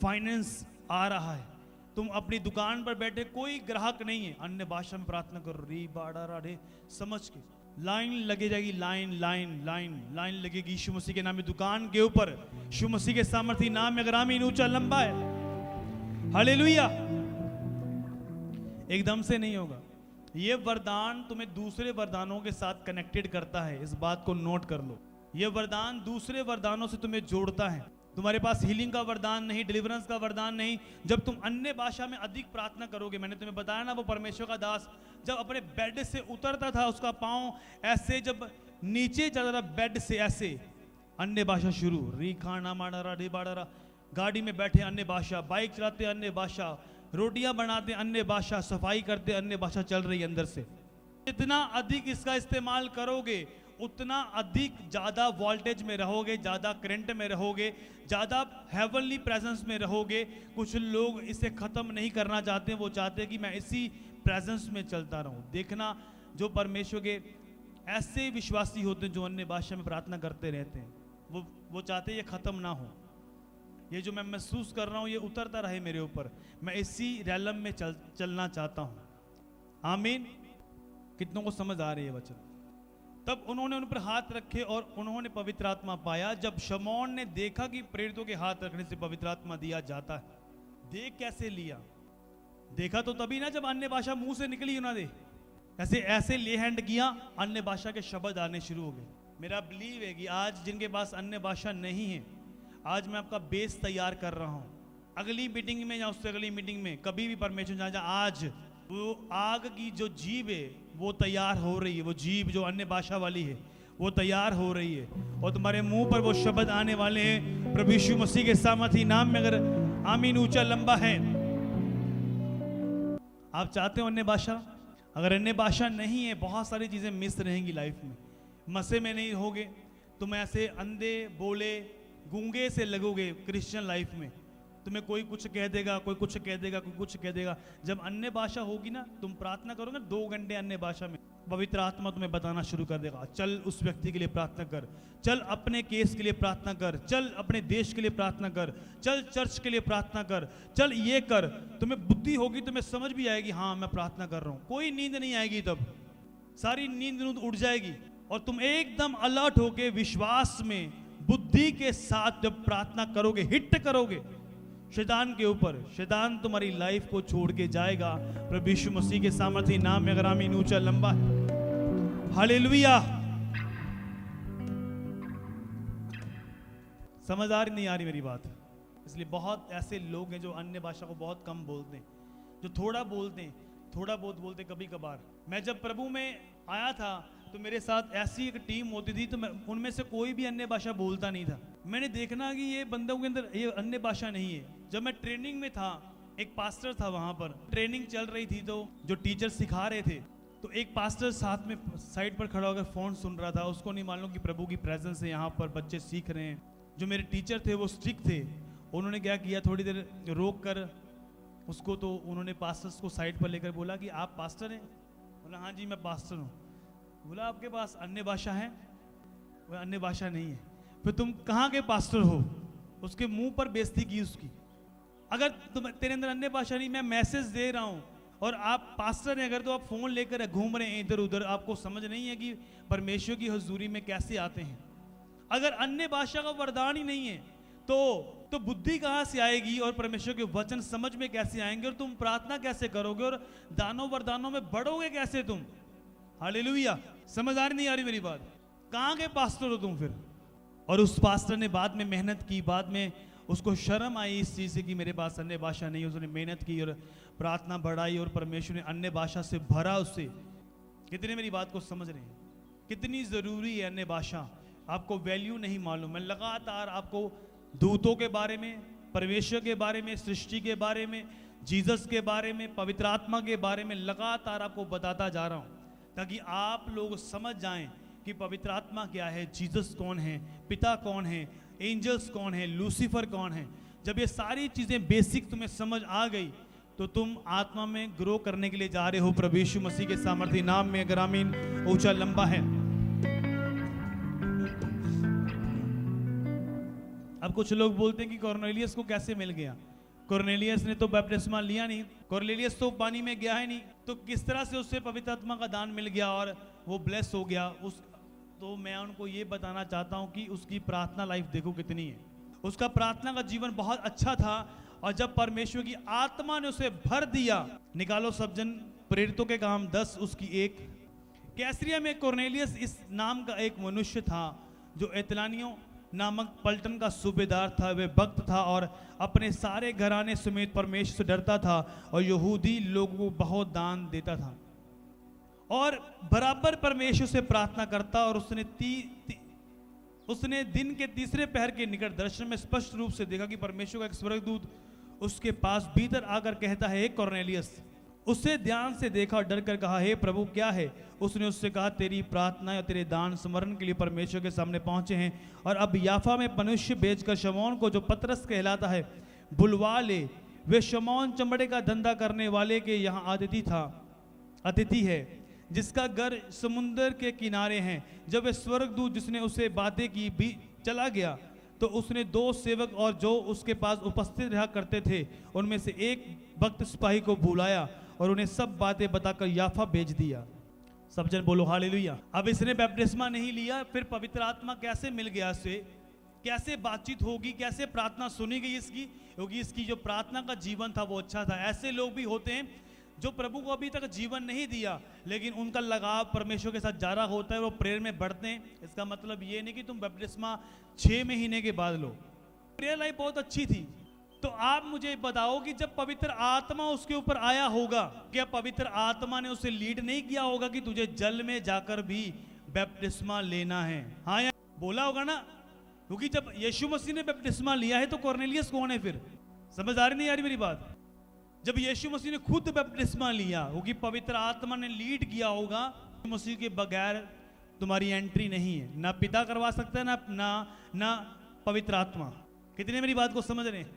फाइनेंस आ रहा है। तुम अपनी दुकान पर बैठे, कोई ग्राहक नहीं है, अन्य भाषा में प्रार्थना करो, री बाड़ा राधे समझ के, लाइन लगे जाएगी, लाइन लाइन लाइन लाइन लगेगी यीशु मसीह के नाम में। दुकान के ऊपर यीशु मसीह के सामर्थ्य नाम में अगर आमीन ऊंचा लंबा है, हालेलुया। एकदम से नहीं होगा। ये वरदान तुम्हें दूसरे वरदानों के साथ कनेक्टेड करता है, इस बात को नोट कर लो। ये वरदान दूसरे वरदानों से तुम्हें जोड़ता है। तुम्हारे पास हीलिंग का वरदान नहीं, डिलीवरेंस का वरदान नहीं, जब तुम अन्य भाषा में अधिक प्रार्थना करोगे। मैंने तुम्हें बताया ना, वो परमेश्वर का दास जब अपने बेड से उतरता था, उसका पांव ऐसे जब नीचे जाता था बेड से, ऐसे अन्य भाषा शुरू, री खाना माड़ा री बाड़ा, गाड़ी में बैठे अन्य भाषा, बाइक चलाते अन्य भाषा, रोटियां बनाते अन्य भाषा, सफाई करते अन्य भाषा चल रही है अंदर से। जितना अधिक इसका इस्तेमाल करोगे उतना अधिक ज़्यादा वोल्टेज में रहोगे, ज़्यादा करंट में रहोगे, ज़्यादा हेवनली प्रेजेंस में रहोगे। कुछ लोग इसे ख़त्म नहीं करना चाहते, वो चाहते हैं कि मैं इसी प्रेजेंस में चलता रहूं। देखना, जो परमेश्वर के ऐसे विश्वासी होते हैं जो अन्य भाषा में प्रार्थना करते रहते हैं, वो चाहते हैं ये ख़त्म ना हो, ये जो मैं महसूस कर रहा हूँ ये उतरता रहे मेरे ऊपर, मैं इसी रैलम में चलना चाहता हूँ। आमीन। कितनों को समझ आ रही है वचन? तब उन्होंने उन पर हाथ रखे और उन्होंने पवित्र आत्मा पाया। जब शमौन ने देखा कि प्रेरितों के हाथ रखने से पवित्र आत्मा दिया जाता है, देख कैसे लिया? देखा तो तभी ना जब अन्य भाषा मुंह से निकली उन्होंने, ऐसे ऐसे ले हैंड किया, अन्य भाषा के शब्द आने शुरू हो गए। मेरा बिलीव है कि आज जिनके पास अन्य भाषा नहीं है, आज मैं आपका बेस तैयार कर रहा हूं। अगली मीटिंग में या उससे अगली मीटिंग में कभी भी परमेश्वर जहाँ आज वो आग की जो जीभ है वो तैयार हो रही है, वो जीभ जो अन्य भाषा वाली है वो तैयार हो रही है, और तुम्हारे मुंह पर वो शब्द आने वाले हैं प्रभु यीशु मसीह के सामर्थी नाम में। अगर आमीन ऊंचा लंबा है, आप चाहते हो अन्य भाषा? अगर अन्य भाषा नहीं है, बहुत सारी चीजें मिस रहेंगी लाइफ में, मसे में नहीं होगे, तुम ऐसे अंधे बोले गूंगे से लगोगे क्रिश्चियन लाइफ में। तुम्हें कोई कुछ कह देगा, कोई कुछ कह देगा, कोई कुछ कह देगा। जब अन्य भाषा होगी ना, तुम प्रार्थना करोगे 2 घंटे अन्य भाषा में, पवित्र आत्मा तुम्हें बताना शुरू कर देगा, चल उस व्यक्ति के लिए प्रार्थना कर, चल अपने केस के लिए प्रार्थना कर, चल अपने देश के लिए प्रार्थना कर, चल चर्च के लिए प्रार्थना कर, चल ये कर। तुम्हें बुद्धि होगी, तुम्हें समझ भी आएगी, हाँ मैं प्रार्थना कर रहा हूँ। कोई नींद नहीं आएगी, तब सारी नींद उड़ जाएगी और तुम एकदम अलर्ट होके विश्वास में बुद्धि के साथ जब प्रार्थना करोगे, हिट करोगे शैतान के ऊपर, शैतान तुम्हारी लाइफ को छोड़ के जाएगा। प्रभु यीशु मसीह के सामर्थी नाम में अगर आमीन ऊंचा लंबा है, हालेलुया। समझ आ रही नहीं आ रही मेरी बात? इसलिए बहुत ऐसे लोग हैं जो अन्य भाषा को बहुत कम बोलते हैं, जो थोड़ा बोलते हैं, थोड़ा बहुत बोलते कभी कभार। मैं जब प्रभु में आया था तो मेरे साथ ऐसी एक टीम होती थी, तो मैं उनमें से कोई भी अन्य भाषा बोलता नहीं था। मैंने देखना कि ये बंदों के अंदर ये अन्य भाषा नहीं है। जब मैं ट्रेनिंग में था, एक पास्टर था वहाँ पर, ट्रेनिंग चल रही थी, तो जो टीचर सिखा रहे थे, तो एक पास्टर साथ में साइड पर खड़ा होकर फ़ोन सुन रहा था। उसको नहीं मालूम कि प्रभु की प्रेजेंस है यहाँ पर, बच्चे सीख रहे हैं। जो मेरे टीचर थे वो स्ट्रिक्ट थे, उन्होंने क्या किया, थोड़ी देर रोक कर उसको, तो उन्होंने पास्टर्स को साइड पर लेकर बोला कि आप पास्टर हैं? बोला हाँ जी मैं पास्टर हूँ। बोला आपके पास अन्य भाषा है? वो अन्य भाषा नहीं है। फिर तुम कहाँ के पास्टर हो? उसके मुंह पर बेइज्जती की उसकी। अगर तुम तेरे अंदर अन्य भाषा नहीं, मैं मैसेज दे रहा हूँ और आप पास्टर हैं, अगर तो आप फोन लेकर घूम रहे हैं इधर उधर, आपको समझ नहीं है कि परमेश्वर की हुजूरी में कैसे आते हैं। अगर अन्य भाषा का वरदान ही नहीं है तो बुद्धि कहाँ से आएगी और परमेश्वर के वचन समझ में कैसे आएंगे, और तुम प्रार्थना कैसे करोगे और दानों वरदानों में बढ़ोगे कैसे तुम? हालेलुया। समझ आ रही नहीं आ रही मेरी बात? कहाँ के पास्टर हो तुम फिर? और उस पास्टर ने बाद में मेहनत की, बाद में उसको शर्म आई इस चीज़ से कि मेरे पास अन्य भाषा नहीं। उसने मेहनत की और प्रार्थना बढ़ाई और परमेश्वर ने अन्य भाषा से भरा उससे। कितने मेरी बात को समझ रहे हैं? कितनी ज़रूरी है अन्य भाषा? आपको वैल्यू नहीं मालूम। मैं लगातार आपको दूतों के बारे में, परमेश्वर के बारे में, सृष्टि के बारे में, जीसस के बारे में, पवित्र आत्मा के बारे में लगातार आपको बताता जा रहा हूँ, ताकि आप लोग समझ जाएं कि पवित्र आत्मा क्या है, जीसस कौन है, पिता कौन है, एंजल्स कौन है, लूसीफर कौन है। जब ये सारी चीज़ें बेसिक तुम्हें समझ आ गई तो तुम आत्मा में ग्रो करने के लिए जा रहे हो प्रभु यीशु मसीह के सामर्थ्य नाम में। अगर आमीन ऊंचा लंबा है। अब कुछ लोग बोलते हैं कि कॉर्नेलियस को कैसे मिल गया। कॉर्नेलियस ने तो बपतिस्मा लिया नहीं, कॉर्नेलियस तो पानी में गया है नहीं, तो किस तरह से उससे पवित्र आत्मा का दान मिल गया और वो ब्लेस हो गया। तो मैं उनको ये बताना चाहता हूँ कि उसकी प्रार्थना लाइफ देखो कितनी है। उसका प्रार्थना का जीवन बहुत अच्छा था, और जब परमेश्वर की आत्मा ने उसे भर दिया। निकालो सब जन प्रेरितों के काम 10 उसकी 1। कैसरिया में कॉर्नेलियस इस नाम का एक मनुष्य था जो एतलानियों नामक पलटन का सूबेदार था। वह भक्त था और अपने सारे घराने समेत परमेश्वर से डरता था और यहूदी लोगों को बहुत दान देता था और बराबर परमेश्वर से प्रार्थना करता। और उसने दिन के तीसरे पहर के निकट दर्शन में स्पष्ट रूप से देखा कि परमेश्वर का एक स्वर्गदूत उसके पास भीतर आकर कहता है, हे कॉर्नेलियस। उसे ध्यान से देखा और डर कर कहा, हे प्रभु क्या है। उसने उससे कहा, तेरी प्रार्थना और तेरे दान स्मरण के लिए परमेश्वर के सामने पहुंचे हैं, और अब याफा में मनुष्य भेजकर शमौन को, जो पतरस कहलाता है, बुलवा ले। वे शमौन चमड़े का धंधा करने वाले के यहाँ अतिथि है, जिसका घर समुद्र के किनारे हैं। जब वह स्वर्गदूत जिसने उसे बातें की भी चला गया, तो उसने 2 सेवक और जो उसके पास उपस्थित रहा करते थे उनमें से एक भक्त सिपाही को बुलाया और उन्हें सब बातें बताकर याफा भेज दिया। सब जन बोलो हालेलुया। अब इसने बपतिस्मा नहीं लिया, फिर पवित्र आत्मा कैसे मिल गया इससे, कैसे बातचीत होगी, कैसे प्रार्थना सुनी गई इसकी, क्योंकि इसकी जो प्रार्थना का जीवन था वो अच्छा था। ऐसे लोग भी होते हैं जो प्रभु को अभी तक जीवन नहीं दिया, लेकिन उनका लगाव परमेश्वर के साथ जारा होता है, वो प्रेयर में बढ़ते हैं। इसका मतलब ये नहीं कि तुम बपतिस्मा 6 महीने के बाद लो। प्रेयर लाइफ बहुत अच्छी थी। तो आप मुझे बताओ कि जब पवित्र आत्मा उसके ऊपर आया होगा, क्या पवित्र आत्मा ने उसे लीड नहीं किया होगा कि तुझे जल में जाकर भी बपतिस्मा लेना है? हाँ या बोला होगा ना, क्योंकि जब यीशु मसीह ने बपतिस्मा लिया है तो कॉर्नेलियस कौन है फिर? समझ आ रही नहीं आ रही मेरी बात? जब यीशु मसीह ने खुद बपतिस्मा लिया, क्योंकि पवित्र आत्मा ने लीड किया होगा। मसीह के बगैर तुम्हारी एंट्री नहीं है, ना पिता करवा सकता है, ना पवित्र आत्मा। कितने मेरी बात को समझ रहे हैं?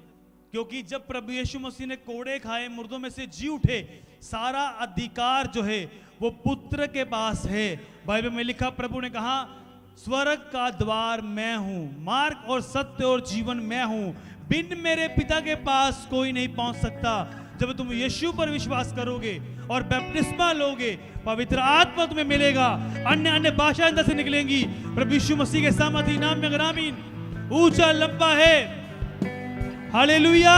क्योंकि जब प्रभु यीशु मसीह ने कोड़े खाए, मुर्दों में से जी उठे, सारा अधिकार जो है वो पुत्र के पास है। बाइबल में लिखा, प्रभु ने कहा, स्वर्ग का द्वार मैं हूं, मार्ग और सत्य और जीवन मैं हूं, बिन मेरे पिता के पास कोई नहीं पहुंच सकता। जब तुम यीशु पर विश्वास करोगे और बपतिस्मा लोगे, पवित्र आत्मा तुम्हें मिलेगा, अन्य भाषा अंदर से निकलेंगी प्रभु यीशु मसीह के सामर्थ्य नाम में। आमीन ऊंचा लंबा है, हालेलुया।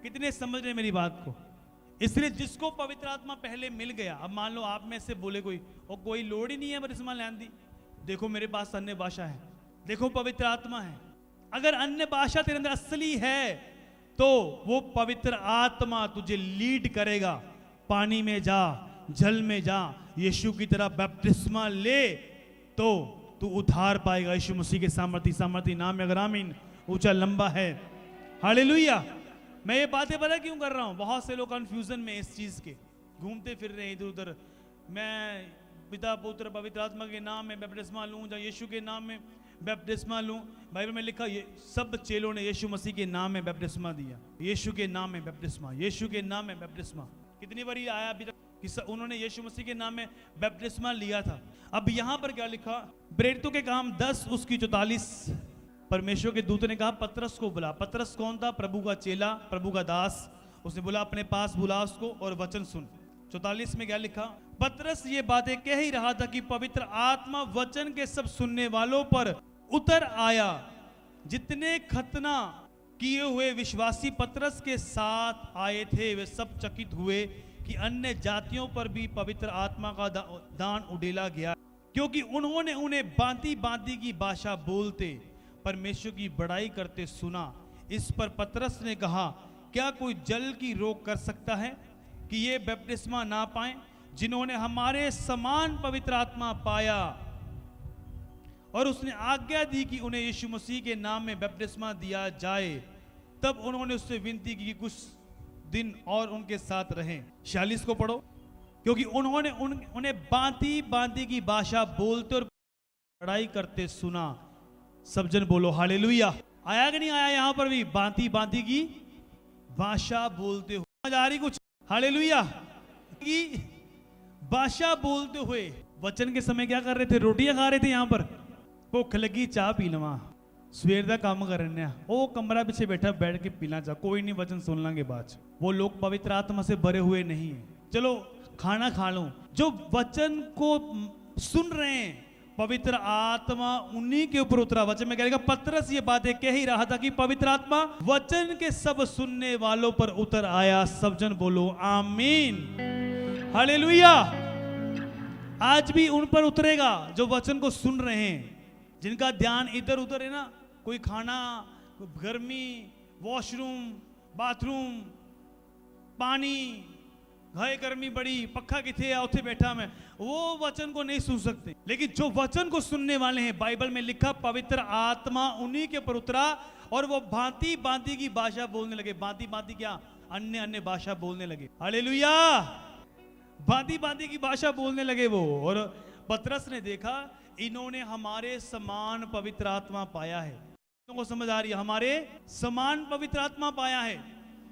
कितने समझ रहे मेरी बात को? इसलिए जिसको पवित्र आत्मा पहले मिल गया, अब मान लो आप में से बोले कोई, और कोई लोड़ ही नहीं है बपतिस्मा लेने दी, देखो मेरे पास अन्य भाषा है, देखो पवित्र आत्मा है। अगर अन्य भाषा तेरे अंदर असली है तो वो पवित्र आत्मा तुझे लीड करेगा। पानी में जा, जल में जा, यीशु की तरह बपतिस्मा ले तो तू उद्धार पाएगा यीशु मसीह के सामर्थ्य नाम में। अगर आमीन ऊंचा लंबा है, हालेलुया। मैं ये बातें पता क्यों कर रहा हूं? बहुत से लोग कंफ्यूजन में इस चीज के घूमते फिर रहे इधर उधर। मैं पिता पुत्र पवित्र आत्मा के नाम में बपतिस्मा लूं या यीशु के नाम में बपतिस्मा लूं? बाइबल में लिखा, ये सब चेलों ने यीशु मसीह के नाम में बपतिस्मा दिया। यीशु के नाम में बपतिस्मा, यीशु के नाम में बपतिस्मा। कितनी बार आया अभी तक कि उन्होंने यीशु मसीह के नाम में बपतिस्मा लिया था? अब यहां पर क्या लिखा? प्रेरितों के काम 10 उसकी 44। परमेश्वर के दूत ने कहा, पतरस को बुला। पतरस कौन था? प्रभु का चेला, प्रभु का दास। उसने बोला, अपने पास बुला उसको और वचन सुन। 44 में क्या लिखा? पतरस ये बातें कह ही रहा था कि पवित्र आत्मा वचन के सब सुनने वालों पर उतर आया। जितने खतना किए हुए विश्वासी पतरस के साथ आए थे, वे सब चकित हुए कि अन्य जातियों पर भी पवित्र आत्मा का दान उड़ेला गया, क्योंकि उन्होंने उन्हें भांति भांति की भाषा बोलते परमेश्वर की बड़ाई करते सुना। इस पर पतरस ने कहा, क्या कोई जल की रोक कर सकता है कि ये बपतिस्मा ना पाएं जिन्होंने हमारे समान पवित्र आत्मा पाया? और उसने आज्ञा दी कि उन्हें यीशु मसीह के नाम में बपतिस्मा दिया जाए। तब उन्होंने उससे विनती की कि कुछ दिन और उनके साथ रहें। 46 को पढ़ो। क्योंकि उन्हें भांति भांति की भाषा बोलते और पढ़ाई करते सुना। सब जन बोलो हालेलुया। आया कि नहीं आया? यहां पर भी भांति भांति की भाषा बोलते हुए, समझ आ रही कुछ? हालेलुया की भाषा बोलते हुए। वचन के समय क्या कर रहे थे? रोटियां खा रहे थे। यहां पर भुख लगी चाह पी लवा, सवेर का काम करने वो कमरा पीछे बैठा बैठ के पीना चाह, कोई नहीं वचन सुन लेंगे बाद। वो लोग पवित्र आत्मा से भरे हुए नहीं है। चलो खाना खा लो। जो वचन को सुन रहे हैं पवित्र आत्मा उन्हीं के ऊपर उतरा। वचन में कहेगा, पतरस ये बातें कह ही रहा था कि पवित्र आत्मा वचन के सब सुनने वालों पर उतर आया। सब जन बोलो आमीन हालेलुया। आज भी उन पर उतरेगा जो वचन को सुन रहे हैं, जिनका ध्यान इधर उधर है ना। कोई खाना, गर्मी, वॉशरूम, बाथरूम, पानी, घाय गर्मी बड़ी, पक्का किथे उथे बैठा मैं, वो वचन को नहीं सुन सकते। लेकिन जो वचन को सुनने वाले हैं, बाइबल में लिखा पवित्र आत्मा उन्हीं के ऊपर उतरा और वो भांति भांति की भाषा बोलने लगे। भांति भांति क्या? अन्य अन्य भाषा बोलने लगे। हालेलुया। भांति भांति की भाषा बोलने लगे वो। और पतरस ने देखा इन्होंने हमारे समान पवित्र आत्मा पाया है। तुमको समझ आ रही है? हमारे समान पवित्र आत्मा पाया है।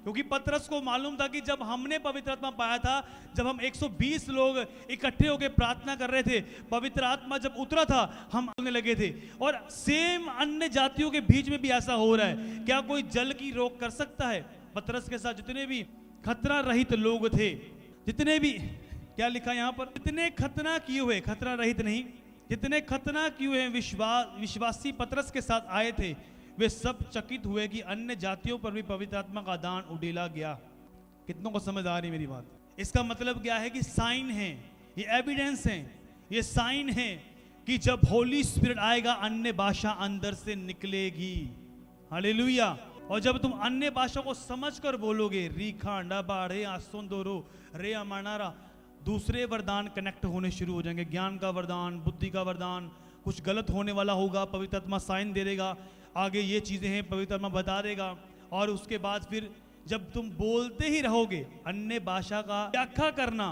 क्योंकि पतरस को मालूम था कि जब हमने पवित्र आत्मा पाया था, जब हम 120 लोग इकट्ठे होकर प्रार्थना कर रहे थे, पवित्र आत्मा जब उतरा था, हम बोलने लगे थे। और सेम अन्य जातियों के बीच में भी ऐसा हो रहा है। क्या कोई जल की रोक कर सकता है? पतरस के साथ जितने भी खतरा रहित लोग थे, जितने भी, क्या लिखा यहां पर? जितने खतना किए हुए, खतरा रहित नहीं, जितने खतना किए हुए विश्वासी पतरस के साथ आए थे, वे सब चकित हुए कि अन्य जातियों पर भी पवित्र आत्मा का दान उड़ेला गया। कितनों को समझ आ रही मेरी बात? इसका मतलब क्या है कि साइन है, ये एविडेंस है, ये साइन है कि जब होली स्पिरिट आएगा अन्य भाषा अंदर से निकलेगी। हालेलुया। और जब तुम अन्य भाषा को समझकर बोलोगे, रीखा डबा रे आसोंदोरो रे अमानारा, दूसरे वरदान कनेक्ट होने शुरू हो जाएंगे। ज्ञान का वरदान, बुद्धि का वरदान, कुछ गलत होने वाला होगा, पवित्र आत्मा साइन दे देगा, आगे ये चीजें हैं पवित्र आत्मा बता देगा। और उसके बाद फिर जब तुम बोलते ही रहोगे, अन्य भाषा का व्याख्या करना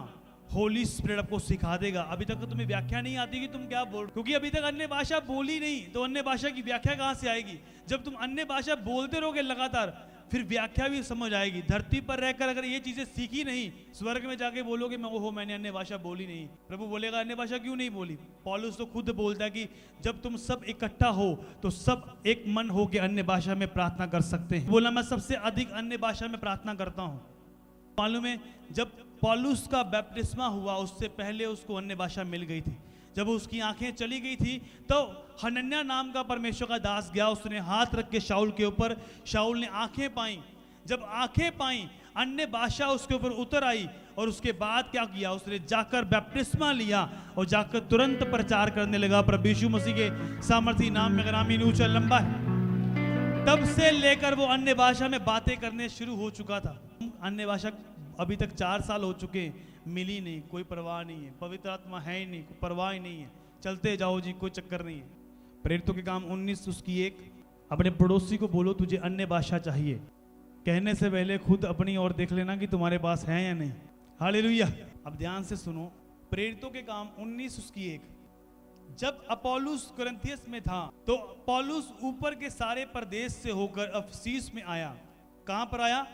होली स्पिरिट आपको सिखा देगा। अभी तक तो तुम्हें व्याख्या नहीं आती कि तुम क्या बोल, क्योंकि अभी तक अन्य भाषा बोली नहीं, तो अन्य भाषा की व्याख्या कहां से आएगी? जब तुम अन्य भाषा बोलते रहोगे लगातार, फिर व्याख्या भी समझ आएगी। धरती पर रहकर अगर ये चीजें सीखी नहीं, स्वर्ग में जाके बोलोगे मैं ओहो मैंने अन्य भाषा बोली नहीं। प्रभु बोलेगा अन्य भाषा क्यों नहीं बोली? पौलुस तो खुद बोलता है कि जब तुम सब इकट्ठा हो तो सब एक मन हो के अन्य भाषा में प्रार्थना कर सकते हैं। बोला मैं सबसे अधिक अन्य भाषा में प्रार्थना करता हूं। मालूम है जब पौलुस का बपतिस्मा हुआ उससे पहले उसको अन्य भाषा मिल गई थी। जब उसकी आंखें चली गई थी तो हनन्याह नाम का परमेश्वर का दास गया, उसने हाथ रख के शाऊल के ऊपर, शाऊल ने आंखें पाई। जब आंखें पाई, अन्य भाषा उसके ऊपर उतर आई और उसके बाद क्या किया? उसने जाकर बपतिस्मा लिया और जाकर तुरंत प्रचार करने लगा प्रभु यीशु मसीह के सामर्थी नाम में। ग्रामीण ऊंचा लंबा है। तब से लेकर वो अन्य भाषा में बातें करने शुरू हो चुका था। अन्य भाषा अभी तक 4 साल हो चुके, मिली नहीं, कोई परवाह नहीं है, पवित्र आत्मा है ही नहीं, कोई परवाह ही नहीं है, चलते जाओ जी, कोई चक्कर नहीं है। प्रेरितों के काम 19 उसकी 1, अपने पड़ोसी को बोलो तुझे अन्य भाषा चाहिए। कहने से पहले खुद अपनी ओर देख लेना कि तुम्हारे पास है या नहीं। हालेलुया। अब ध्यान से सुनो, प्रेरितों के काम 19 उसकी 1। जब अपोलुस कुरिन्थियस में था तो पौलुस ऊपर के सारे प्रदेश से होकर अफसीस में आया। कहां पर आया?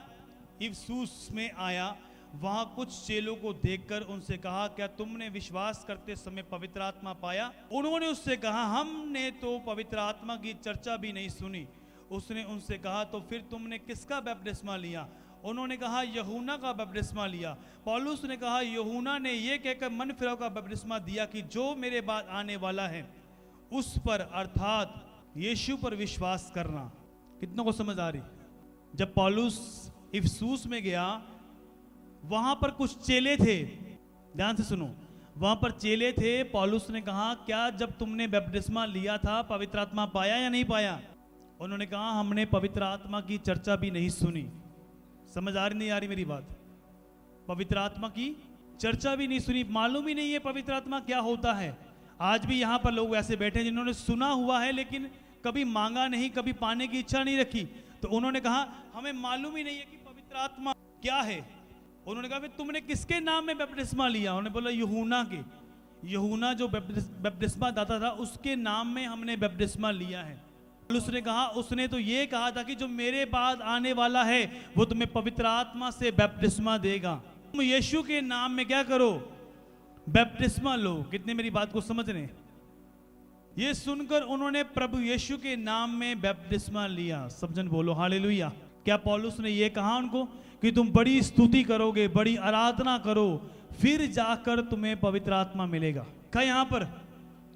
इफसूस में आया। वहां कुछ चेलों को देखकर उनसे कहा, क्या तुमने विश्वास करते समय पवित्र आत्मा पाया? उन्होंने उससे कहा, हमने तो पवित्र आत्मा की चर्चा भी नहीं सुनी। उसने उनसे कहा, तो फिर तुमने किसका बपतिस्मा लिया? उन्होंने कहा, यूहन्ना का बपतिस्मा लिया। पौलुस ने कहा, यूहन्ना ने यह कहकर मन फिराव का बपतिस्मा दिया कि जो मेरे बाद आने वाला है उस पर, अर्थात यीशु पर विश्वास करना। कितनों को समझ आ रही? जब पौलुस इफसूस में गया, वहां पर कुछ चेले थे, ध्यान से सुनो, वहां पर चेले थे। पौलुस ने कहा, क्या जब तुमने बपतिस्मा लिया था पवित्र आत्मा पाया या नहीं पाया? उन्होंने कहा, हमने पवित्र आत्मा की चर्चा भी नहीं सुनी। समझ आ रही नहीं आ रही मेरी बात? पवित्र आत्मा की चर्चा भी नहीं सुनी, मालूम ही नहीं है पवित्र आत्मा क्या होता है। आज भी यहाँ पर लोग ऐसे बैठे हैं जिन्होंने सुना हुआ है लेकिन कभी मांगा नहीं, कभी पाने की इच्छा नहीं रखी। तो उन्होंने कहा हमें मालूम ही नहीं है कि पवित्र आत्मा क्या है। उन्होंने कहा तुमने किसके नाम में बपतिस्मा लिया? उन्होंने बोला यूहन्ना के। यूहन्ना जो बपतिस्मा दाता था उसके नाम में हमने बपतिस्मा लिया है। उसने कहा, उसने तो ये कहा था कि जो मेरे बाद आने वाला है वो तुम्हें पवित्र आत्मा से बपतिस्मा देगा, तुम यीशु के नाम में क्या करो? बपतिस्मा लो। कितने मेरी बात को समझ रहे हैं? ये सुनकर उन्होंने प्रभु यीशु के नाम में बपतिस्मा लिया। सब जन बोलो हालेलुया। क्या पौलुस ने ये कहा उनको कि तुम बड़ी स्तुति करोगे, बड़ी आराधना करो, फिर जाकर तुम्हें पवित्र आत्मा मिलेगा? क्या यहाँ पर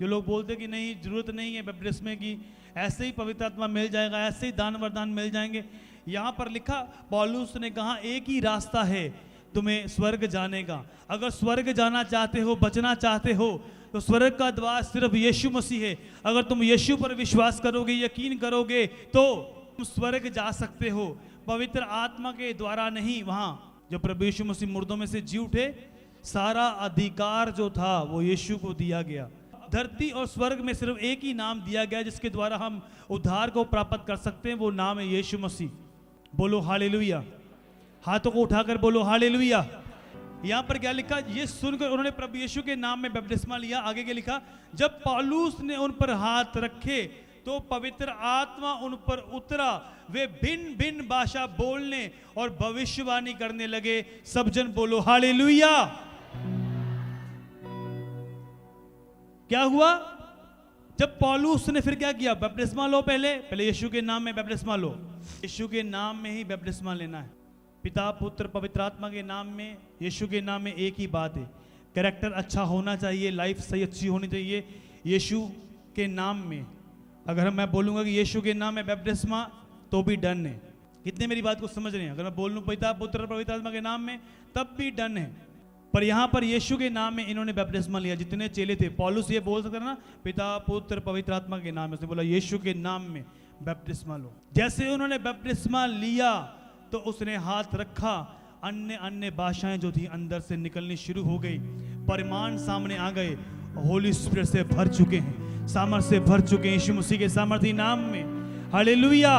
जो लोग बोलते कि नहीं जरूरत नहीं है बपतिस्मे की, ऐसे ही पवित्र आत्मा मिल जाएगा, ऐसे ही दान वरदान मिल जाएंगे? यहाँ पर लिखा, पौलुस ने कहा एक ही रास्ता है तुम्हें स्वर्ग जाने का। अगर स्वर्ग जाना चाहते हो, बचना चाहते हो, तो स्वर्ग का द्वार सिर्फ यीशु मसीह है। अगर तुम यीशु पर विश्वास करोगे, यकीन करोगे, तो तुम स्वर्ग जा सकते हो, पवित्र आत्मा के द्वारा नहीं। वहां जो प्रभु यीशु मसीह मुर्दों में से जी उठे, सारा अधिकार जो था वो यीशु को दिया गया। धरती और स्वर्ग में सिर्फ एक ही नाम दिया गया जिसके द्वारा हम उद्धार को प्राप्त कर सकते हैं, वो नाम है यीशु मसीह। बोलो हालेलुया। हाथों को उठाकर बोलो हालेलुया। यहाँ पर क्या लिखा? ये सुनकर उन्होंने प्रभु यीशु के नाम में बपतिस्मा लिया। आगे क्या लिखा? जब पौलुस ने उन पर हाथ रखे तो पवित्र आत्मा उन पर उतरा, वे भिन्न भिन्न भाषा बोलने और भविष्यवाणी करने लगे। सब जन बोलो हालेलुया। क्या हुआ? जब पौलुस ने फिर क्या किया? बपतिस्मा लो। पहले यीशु के नाम में बपतिस्मा लो। यीशु के नाम में ही बपतिस्मा लेना है। पिता पुत्र पवित्र आत्मा के नाम में, यीशु के नाम में एक ही बात है। कैरेक्टर अच्छा होना चाहिए, लाइफ सही अच्छी होनी चाहिए। यीशु के नाम में अगर मैं बोलूँगा कि यीशु के नाम में बपतिस्मा, तो भी डन है। कितने मेरी बात को समझ रहे हैं? अगर मैं बोल लूँ पिता पुत्र पवित्र आत्मा के नाम में, तब भी डन है। पर यहाँ पर यीशु के नाम में इन्होंने बपतिस्मा लिया। जितने चेले थे, पौलुस ये बोल सकता ना पिता पुत्र पवित्र आत्मा के नाम में, उसने बोला यीशु के नाम में बपतिस्मा लो। जैसे उन्होंने बपतिस्मा लिया तो उसने हाथ रखा, अन्य अन्य भाषाएं जो थी अंदर से निकलनी शुरू हो गई। परिमाण सामने आ गए, होली स्पिरिट से भर चुके हैं, सामर्थ्य से भर चुके हैं यीशु मसीह के सामर्थ्य नाम में। हालेलुया।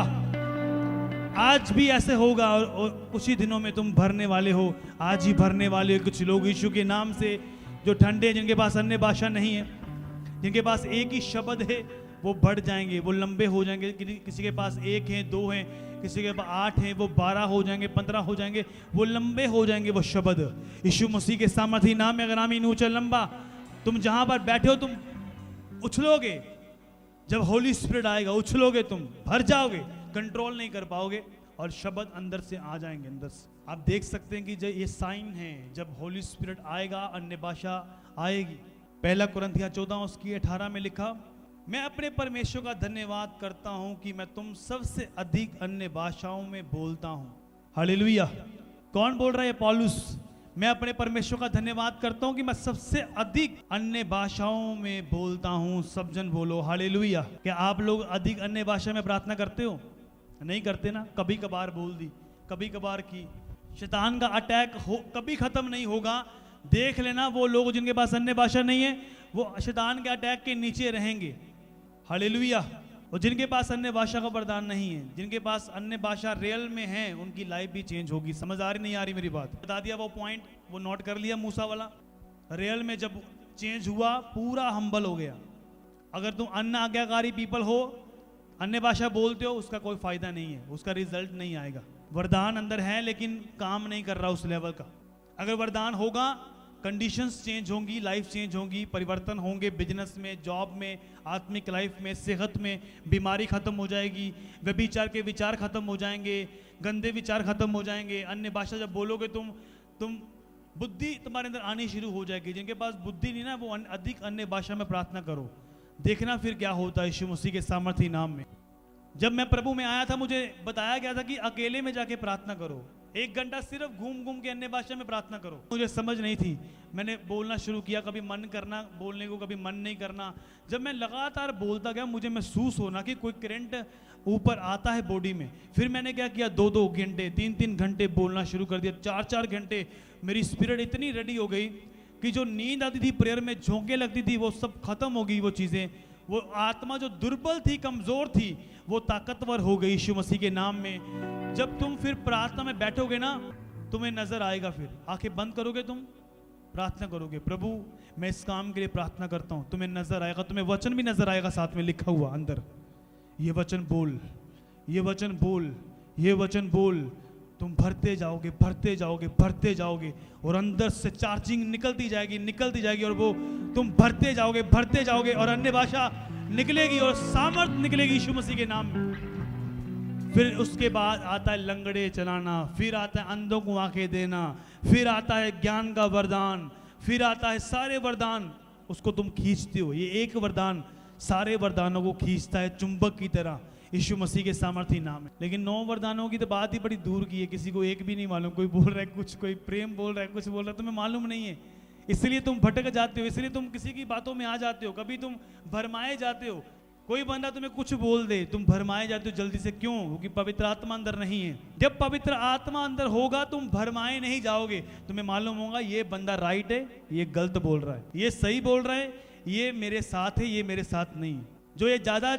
आज भी ऐसे होगा और कुछ ही दिनों में तुम भरने वाले हो। आज ही भरने वाले हो कुछ लोग यीशु के नाम से, जो ठंडे, जिनके पास अन्य भाषा नहीं है, जिनके पास एक ही शब्द है, वो बढ़ जाएंगे, वो लंबे हो जाएंगे। किसी के पास 1 है, 2 हैं, किसी के पास 8 हैं, वो 12 हो जाएंगे, 15 हो जाएंगे, वो लंबे हो जाएंगे वो शब्द यीशु मसीह के सामर्थ्य नाम में। अगर आमीन ऊंचा लंबा, तुम जहां पर बैठे हो तुम उछलोगे। जब होली स्पिरिट आएगा उछलोगे, तुम भर जाओगे, कंट्रोल नहीं कर पाओगे और शब्द अंदर से आ जाएंगे, अंदर से। आप देख सकते हैं कि जो ये साइन है, जब होली स्पिरिट आएगा अन्य भाषा आएगी। 1 कुरिन्थियों 14 उसकी 18 में लिखा, मैं अपने परमेश्वर का धन्यवाद करता हूं कि मैं तुम सबसे अधिक अन्य भाषाओं में बोलता हूं। हालेलुया। कौन बोल रहा है? पौलुस। मैं अपने परमेश्वर का धन्यवाद करता हूं कि मैं सबसे अधिक अन्य भाषाओं में बोलता हूं। सब जन बोलो हालेलुया। क्या आप लोग अधिक अन्य भाषा में प्रार्थना करते हो? नहीं करते ना? कभी कभार बोल दी, कभी कभार की। शैतान का अटैक कभी खत्म नहीं होगा। देख लेना, वो लोग जिनके पास अन्य भाषा नहीं है, वो शैतान के अटैक के नीचे रहेंगे। हालेलुया। और जिनके पास अन्य भाषा का वरदान नहीं है, जिनके पास अन्य भाषा रियल में है, उनकी लाइफ भी चेंज होगी। समझ आ रही नहीं आ रही मेरी बात? बता दिया वो पॉइंट, वो नोट कर लिया मूसा वाला। रियल में जब चेंज हुआ, पूरा हम्बल हो गया। अगर तुम अन्य आज्ञाकारी पीपल हो, अन्य भाषा बोलते हो, उसका कोई फायदा नहीं है, उसका रिजल्ट नहीं आएगा। वरदान अंदर है लेकिन काम नहीं कर रहा उस लेवल का। अगर वरदान होगा, कंडीशंस चेंज होंगी, लाइफ चेंज होंगी, परिवर्तन होंगे, बिजनेस में, जॉब में, आत्मिक लाइफ में, सेहत में। बीमारी खत्म हो जाएगी, व्यभिचार के विचार खत्म हो जाएंगे, गंदे विचार खत्म हो जाएंगे। अन्य भाषा जब बोलोगे तुम बुद्धि तुम्हारे अंदर आनी शुरू हो जाएगी। जिनके पास बुद्धि नहीं ना, वो अधिक अन्य भाषा में प्रार्थना करो, देखना फिर क्या होता है यीशु मसीह के सामर्थ्य नाम में। जब मैं प्रभु में आया था, मुझे बताया गया था कि अकेले में जाके प्रार्थना करो, 1 घंटा सिर्फ घूम घूम के अन्य भाषा में प्रार्थना करो। मुझे समझ नहीं थी, मैंने बोलना शुरू किया, कभी मन करना बोलने को, कभी मन नहीं करना। जब मैं लगातार बोलता गया, मुझे महसूस होना कि कोई करंट ऊपर आता है बॉडी में। फिर मैंने क्या किया, 2-2 घंटे, 3-3 घंटे बोलना शुरू कर दिया, 4-4 घंटे। मेरी स्पिरिट इतनी रेडी हो गई, कि जो नींद आती थी प्रेयर में, झोंके लगती थी, वो सब खत्म हो गई वो चीजें। वो आत्मा जो दुर्बल थी, कमजोर थी, वो ताकतवर हो गई यीशु मसीह के नाम में। जब तुम फिर प्रार्थना में बैठोगे ना, तुम्हें नजर आएगा। फिर आंखें बंद करोगे, तुम प्रार्थना करोगे, प्रभु मैं इस काम के लिए प्रार्थना करता हूं, तुम्हें नजर आएगा, तुम्हें वचन भी नजर आएगा साथ में लिखा हुआ अंदर, ये वचन बोल, ये वचन बोल, ये वचन बोल। तुम भरते जाओगे, भरते जाओगे, भरते जाओगे, और अंदर से चार्जिंग निकलती जाएगी, निकलती जाएगी, और वो तुम भरते जाओगे, भरते जाओगे, और अन्य भाषा निकलेगी और सामर्थ निकलेगी यीशु मसीह के नाम में। फिर उसके बाद आता है लंगड़े चलाना, फिर आता है अंधों को आंखें देना, फिर आता है ज्ञान का वरदान, फिर आता है सारे वरदान। उसको तुम खींचते हो, ये एक वरदान सारे वरदानों को खींचता है चुंबक की तरह, यीशु मसीह के सामर्थी नाम है। लेकिन 9 वरदानों की तो बात ही बड़ी दूर की है, किसी को एक भी नहीं मालूम। कोई बोल रहा है कुछ, कोई प्रेम बोल रहा है, कुछ बोल रहा है, तुम्हें मालूम नहीं है, इसलिए तुम भटक जाते हो, इसलिए तुम किसी की बातों में आ जाते हो, कभी तुम भरमाए जाते हो। कोई बंदा तुम्हें कुछ बोल दे, तुम भरमाए जाते हो जल्दी से। क्यों? क्योंकि पवित्र आत्मा अंदर नहीं है। जब पवित्र आत्मा अंदर होगा, तुम भरमाए नहीं जाओगे, तुम्हें मालूम होगा ये बंदा राइट है, ये गलत बोल रहा है, ये सही बोल रहा है, ये मेरे साथ है, ये मेरे साथ नहीं है। जो ये ज्यादा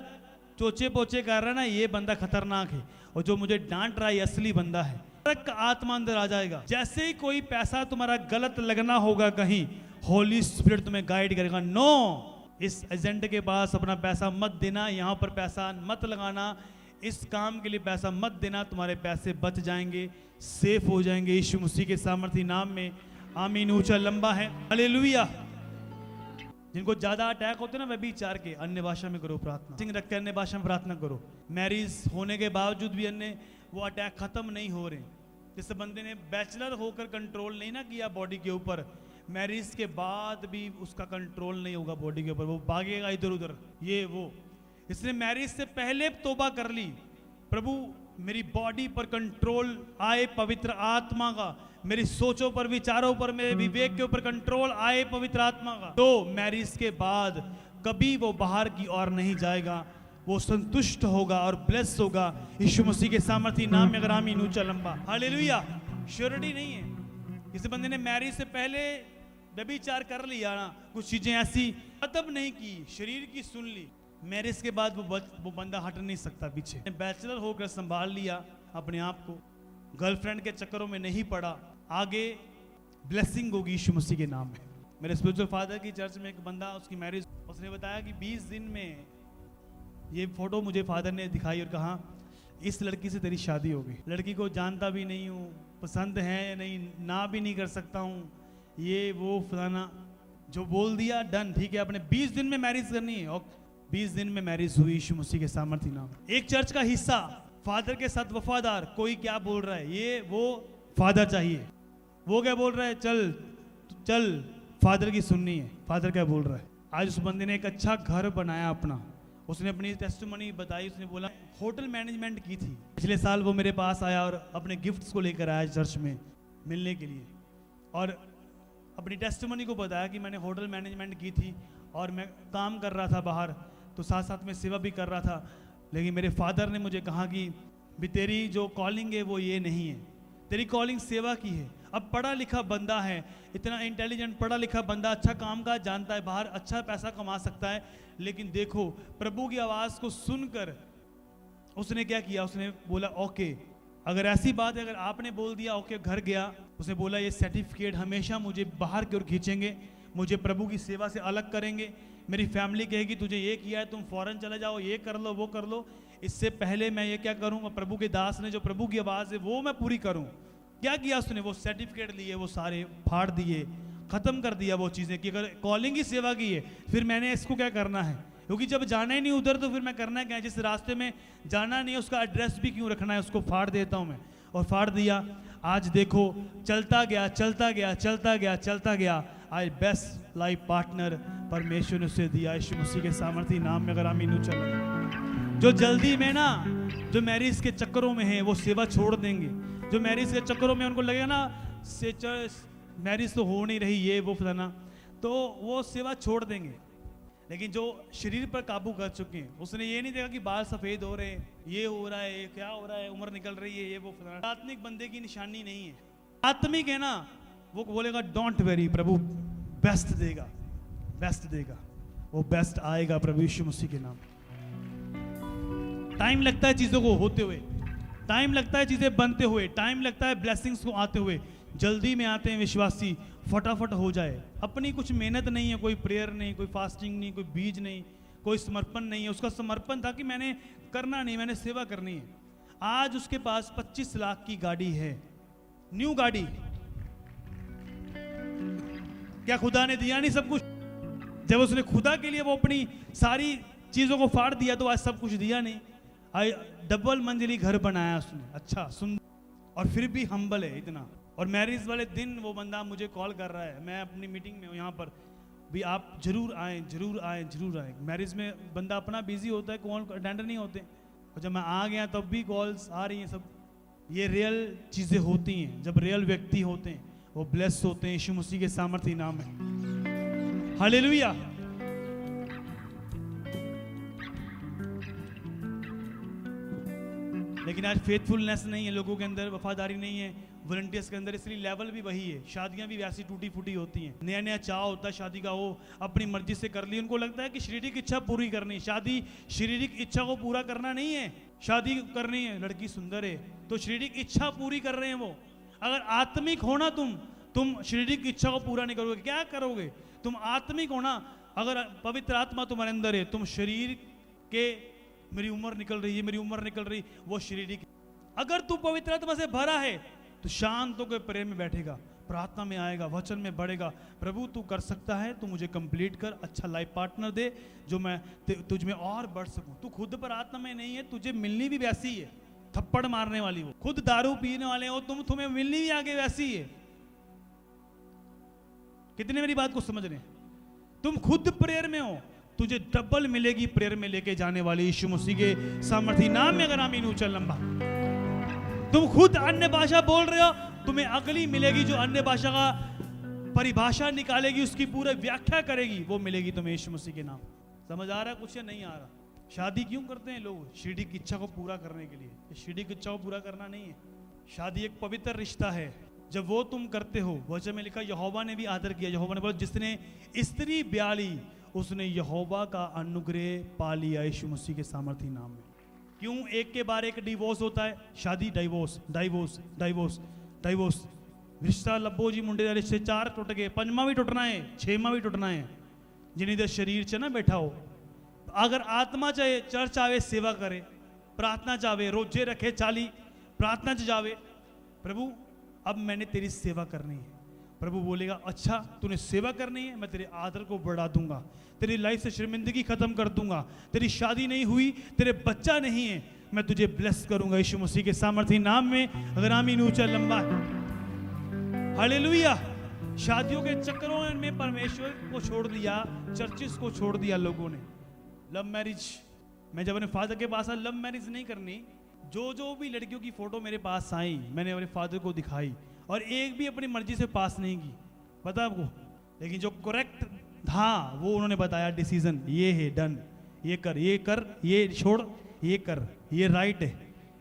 चोचे पोचे कर रहा है ना, ये बंदा खतरनाक है, और जो मुझे डांट रहा है ये असली बंदा है। आत्मा अंदर आ जाएगा। जैसे ही कोई पैसा तुम्हारा गलत लगना होगा कहीं, होली स्पिरिट तुम्हें गाइड करेगा, नो, इस एजेंट के पास अपना पैसा मत देना, यहाँ पर पैसा मत लगाना, इस काम के लिए पैसा मत देना, तुम्हारे पैसे बच जाएंगे, सेफ हो जाएंगे यीशु मसीह के सामर्थी नाम में। आमीन। ऊंचा लंबा है, हालेलुया। जिनको ज्यादा अटैक होते हैं ना, वे भी चार के अन्य भाषा में करो प्रार्थना, सिंह रख के अन्य भाषा में प्रार्थना करो। मैरिज होने के बावजूद भी अन्य वो अटैक खत्म नहीं हो रहे। जैसे बंदे ने बैचलर होकर कंट्रोल नहीं ना किया बॉडी के ऊपर, मैरिज के बाद भी उसका कंट्रोल नहीं होगा बॉडी के ऊपर, वो भागेगा इधर उधर, ये वो। इसने मैरिज से पहले तौबा कर ली, प्रभु मेरी बॉडी पर कंट्रोल आए पवित्र आत्मा का, मेरी सोचों पर, विचारों पर, मेरे विवेक के ऊपर कंट्रोल आए पवित्र आत्मा का, तो मैरिज के बाद कभी वो बाहर की ओर नहीं जाएगा, वो संतुष्ट होगा और ब्लेस होगा यीशु मसीह के सामर्थी नाम में। अगर आमीन। ऊंचा लंबा, हालेलुया। श्योरिटी नहीं है। किसी बंदे ने मैरिज से पहले व्यभिचार कर लिया ना, कुछ चीजें ऐसी खत्म नहीं की, शरीर की सुन ली, मैरिज के बाद वो बंदा हट नहीं सकता पीछे। बैचलर होकर संभाल लिया अपने आप को, गर्लफ्रेंड के चक्करों में नहीं पड़ा, आगे ब्लेसिंग होगी यीशु मसीह के नाम में। मेरे स्पिरिचुअल फादर की चर्च में एक बंदा, उसकी मैरिज, उसने बताया कि 20 दिन में, ये फोटो मुझे फादर ने दिखाई और कहा इस लड़की से तेरी शादी होगी। लड़की को जानता भी नहीं हूँ, पसंद है या नहीं, ना भी नहीं कर सकता हूँ, ये वो फलाना, जो बोल दिया डन, ठीक है, आपने 20 दिन में मैरिज करनी है, और 20 दिन में मैरिज हुई यीशु मसीह के सामर्थी नाम। एक चर्च का हिस्सा, फादर के साथ वफादार। कोई क्या बोल रहा है, ये वो फादर चाहिए, वो क्या बोल रहा है, चल चल फादर की सुननी है, फादर क्या बोल रहा है। आज उस बंदे ने एक अच्छा घर बनाया अपना, उसने अपनी टेस्टिमनी बताई, उसने बोला होटल मैनेजमेंट की थी। पिछले साल वो मेरे पास आया और अपने गिफ्ट्स को लेकर आया चर्च में मिलने के लिए, और अपनी टेस्टिमनी को बताया कि मैंने होटल मैनेजमेंट की थी और मैं काम कर रहा था बाहर, तो साथ साथ में सेवा भी कर रहा था। लेकिन मेरे फादर ने मुझे कहा कि भी तेरी जो कॉलिंग है वो ये नहीं है, तेरी कॉलिंग सेवा की है। अब पढ़ा लिखा बंदा है, इतना इंटेलिजेंट पढ़ा लिखा बंदा, अच्छा काम का जानता है, बाहर अच्छा पैसा कमा सकता है, लेकिन देखो प्रभु की आवाज़ को सुनकर उसने क्या किया, उसने बोला ओके, अगर ऐसी बात है, अगर आपने बोल दिया ओके, घर गया, उसने बोला ये सर्टिफिकेट हमेशा मुझे बाहर की ओर खींचेंगे, मुझे प्रभु की सेवा से अलग करेंगे, मेरी फैमिली कहेगी तुझे ये किया है, तुम फौरन चले जाओ, ये कर लो, वो कर लो, इससे पहले मैं ये क्या करूँगा, प्रभु के दास ने जो प्रभु की आवाज़ है वो मैं पूरी करूँ। क्या किया उसने, वो सर्टिफिकेट लिए, वो सारे फाड़ दिए, खत्म कर दिया वो चीज़ें, कि अगर कॉलिंग की सेवा की है फिर मैंने इसको क्या करना है, क्योंकि जब जाना ही नहीं उधर तो फिर मैं करना क्या है, जिस रास्ते में जाना नहीं है उसका एड्रेस भी क्यों रखना है, उसको फाड़ देता हूँ मैं, और फाड़ दिया। आज देखो चलता गया चलता गया चलता गया चलता गया, आज बेस्ट लाइफ पार्टनर परमेश्वर ने उसे दिया यीशु मसीह के सामर्थी नाम में। अगर आमीन चलो, जो जल्दी में ना, जो मैरिज के चक्करों में है वो सेवा छोड़ देंगे, जो मैरिज के चक्करों में उनको लगेगा ना मैरिज तो हो नहीं रही, ये वो फलाना, तो वो सेवा छोड़ देंगे। लेकिन जो शरीर पर काबू कर चुके हैं, उसने ये नहीं देखा कि बाल सफ़ेद हो रहे हैं, ये हो रहा है, ये क्या हो रहा है, उम्र निकल रही है, ये वो फलाना। आत्मिक बंदे की निशानी नहीं है। आत्मिक है ना, वो बोलेगा डोंट वेरी प्रभु, बेस्ट देगा, बेस्ट देगा, वो बेस्ट आएगा प्रभु यीशु मसीह के नाम। टाइम लगता है चीज़ों को होते हुए, टाइम लगता है चीज़ें बनते हुए, टाइम लगता है ब्लेसिंग्स को आते हुए। जल्दी में आते हैं विश्वासी, फटाफट हो जाए। अपनी कुछ मेहनत नहीं है, कोई प्रेयर नहीं, कोई फास्टिंग नहीं, कोई बीज नहीं, कोई समर्पण नहीं है। उसका समर्पण था कि मैंने करना नहीं, मैंने सेवा करनी है। आज उसके पास 25 लाख की गाड़ी है, न्यू गाड़ी। क्या खुदा ने दिया नहीं सब कुछ? जब उसने खुदा के लिए वो अपनी सारी चीजों को फाड़ दिया तो आज सब कुछ दिया नहीं। डबल मंजिली घर बनाया उसने, अच्छा सुंदर, और फिर भी हम्बल है इतना। और मैरिज वाले दिन वो बंदा मुझे कॉल कर रहा है, मैं अपनी मीटिंग में हूँ यहाँ पर भी, आप जरूर आएँ, जरूर आएँ, जरूर आएँ। मैरिज में बंदा अपना बिजी होता है, कॉल अटेंड नहीं होते, और जब मैं आ गया तब भी कॉल्स आ रही हैं सब। ये रियल चीज़ें होती हैं, जब रियल व्यक्ति होते हैं वो ब्लेस होते हैं यीशु मसीह के सामर्थ्य नाम में। हालेलुया। लेकिन आज फेथफुलनेस नहीं है लोगों के अंदर, वफादारी नहीं है वॉलंटियर्स के अंदर, इसलिए लेवल भी वही है। शादियां भी वैसी टूटी फूटी होती हैं। नया नया चाह होता है शादी का, वो अपनी मर्जी से कर ली। उनको लगता है कि शारीरिक इच्छा पूरी करनी है। शादी शारीरिक इच्छा को पूरा करना नहीं है। शादी करनी है, लड़की सुंदर है तो शारीरिक इच्छा पूरी कर रहे हैं वो। अगर आत्मिक होना तुम शारीरिक इच्छा को पूरा नहीं करोगे, क्या करोगे? तुम आत्मिक होना, अगर पवित्र आत्मा तुम्हारे अंदर है, तुम शरीर के मेरी उम्र निकल रही है, मेरी उम्र निकल रही, वो शारीरिक। अगर तू पवित्र आत्मा से भरा है तो शांत होकर प्रेम में बैठेगा, प्रार्थना में आएगा, वचन में बढ़ेगा। प्रभु तू कर सकता है, तू मुझे कंप्लीट कर, अच्छा लाइफ पार्टनर दे जो मैं तुझ में और बढ़ सकूं। तू खुद पर आत्मा में नहीं है, तुझे मिलनी भी वैसी है, थप्पड़ मारने वाली। वो खुद दारू पीने वाले हो तुम, तुम्हें मिलनी भी आगे वैसी है। कितने मेरी बात को समझ रहे हैं? तुम खुद प्रेयर में हो, तुझे डबल मिलेगी प्रेयर में लेके जाने वाले यीशु मसीह के सामर्थ्य नाम में। अगर आमीन ऊंचा लंबा। तुम खुद अन्य भाषा बोल रहे हो, तुम्हें अगली मिलेगी जो अन्य भाषा का परिभाषा निकालेगी, उसकी पूरी व्याख्या करेगी, वो मिलेगी तुम्हें यीशु मसीह के नाम। समझ आ रहा है कुछ या नहीं आ रहा? शादी क्यों करते हैं लोग? शारीरिक इच्छा को पूरा करने के लिए। शारीरिक इच्छा को पूरा करना नहीं है। शादी एक पवित्र रिश्ता है। जब वो तुम करते हो, वचन में लिखा यहोवा ने भी आदर किया। यहोवा ने बोला जिसने स्त्री ब्याली उसने यहोवा का अनुग्रह पा लिया यीशु मसीह के सामर्थ्य नाम में। क्यों एक के बाद एक डिवोर्स होता है? शादी डाइवोर्स, डाइवोर्स, डाइवोर्स, डाइवोर्स। रिश्ता लब्बो जी मुंडे का रिश्ते 4 टुट गए, 5वां भी टुटना है, 6वां भी टुटना है। जिन्हें इधर शरीर च ना बैठा हो, अगर आत्मा चाहे चर्च आवे सेवा करे, प्रार्थना चाहे रोजे रखे 40, प्रार्थना च जावे, प्रभु अब मैंने तेरी सेवा करनी है। प्रभु बोलेगा अच्छा तूने सेवा करनी है, मैं तेरे आदर को बढ़ा दूंगा, तेरी लाइफ से शर्मिंदगी खत्म कर दूंगा। तेरी शादी नहीं हुई, तेरे बच्चा नहीं है, मैं तुझे ब्लेस करूंगा यीशु मसीह के सामर्थ्य नाम में। अगर आमीन ऊंचा लंबा। हालेलुया। शादियों के चक्करों में परमेश्वर को छोड़ दिया, चर्चिस को छोड़ दिया लोगों ने। लव मैरिज, मैं जब अपने फादर के पास आया, लव मैरिज नहीं करनी। जो भी लड़कियों की फोटो मेरे पास आई, मैंने अपने फादर को दिखाई, और एक भी अपनी मर्जी से पास नहीं की, पता आपको। लेकिन जो करेक्ट था वो उन्होंने बताया, डिसीजन ये है, डन, ये कर, ये कर, ये छोड़, ये कर, ये राइट है,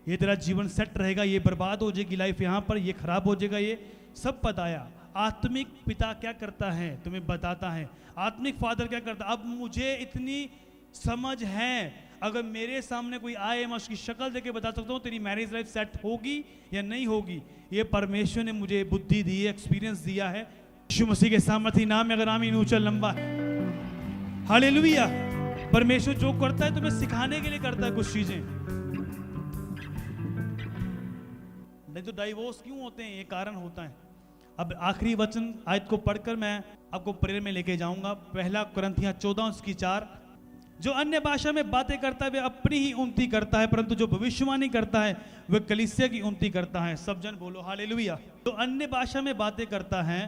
ये तेरा जीवन सेट रहेगा, ये बर्बाद हो जाएगी लाइफ यहाँ पर, ये खराब हो जाएगा, ये सब बताया। आत्मिक पिता क्या करता है तुम्हें बताता है, आत्मिक फादर क्या करता है। अब मुझे इतनी समझ है, अगर मेरे सामने कोई आए, मैं उसकी शक्ल देके बता सकता हूँ तेरी मैरिज लाइफ सेट होगी या नहीं होगी। ये परमेश्वर ने मुझे बुद्धि दी है, एक्सपीरियंस दिया है यीशु मसीह के सामर्थ्य नाम में। अगर आमीन ऊंचा लंबा। हालेलुया। परमेश्वर जो करता है तुम्हें सिखाने के लिए करता है कुछ चीजें। नहीं तो डाइवोर्स क्यों होते हैं? ये कारण होता है। अब आखिरी वचन आयत को पढ़कर मैं आपको प्रेयर में लेके जाऊंगा। 1 कुरिन्थियां 14:4। जो अन्य भाषा में बातें करता है वे अपनी ही उन्नति करता है, परंतु जो भविष्यवाणी करता है वह कलीसिया की उन्नति करता है। सब जन बोलो हालेलुया। तो अन्य भाषा में बातें करता है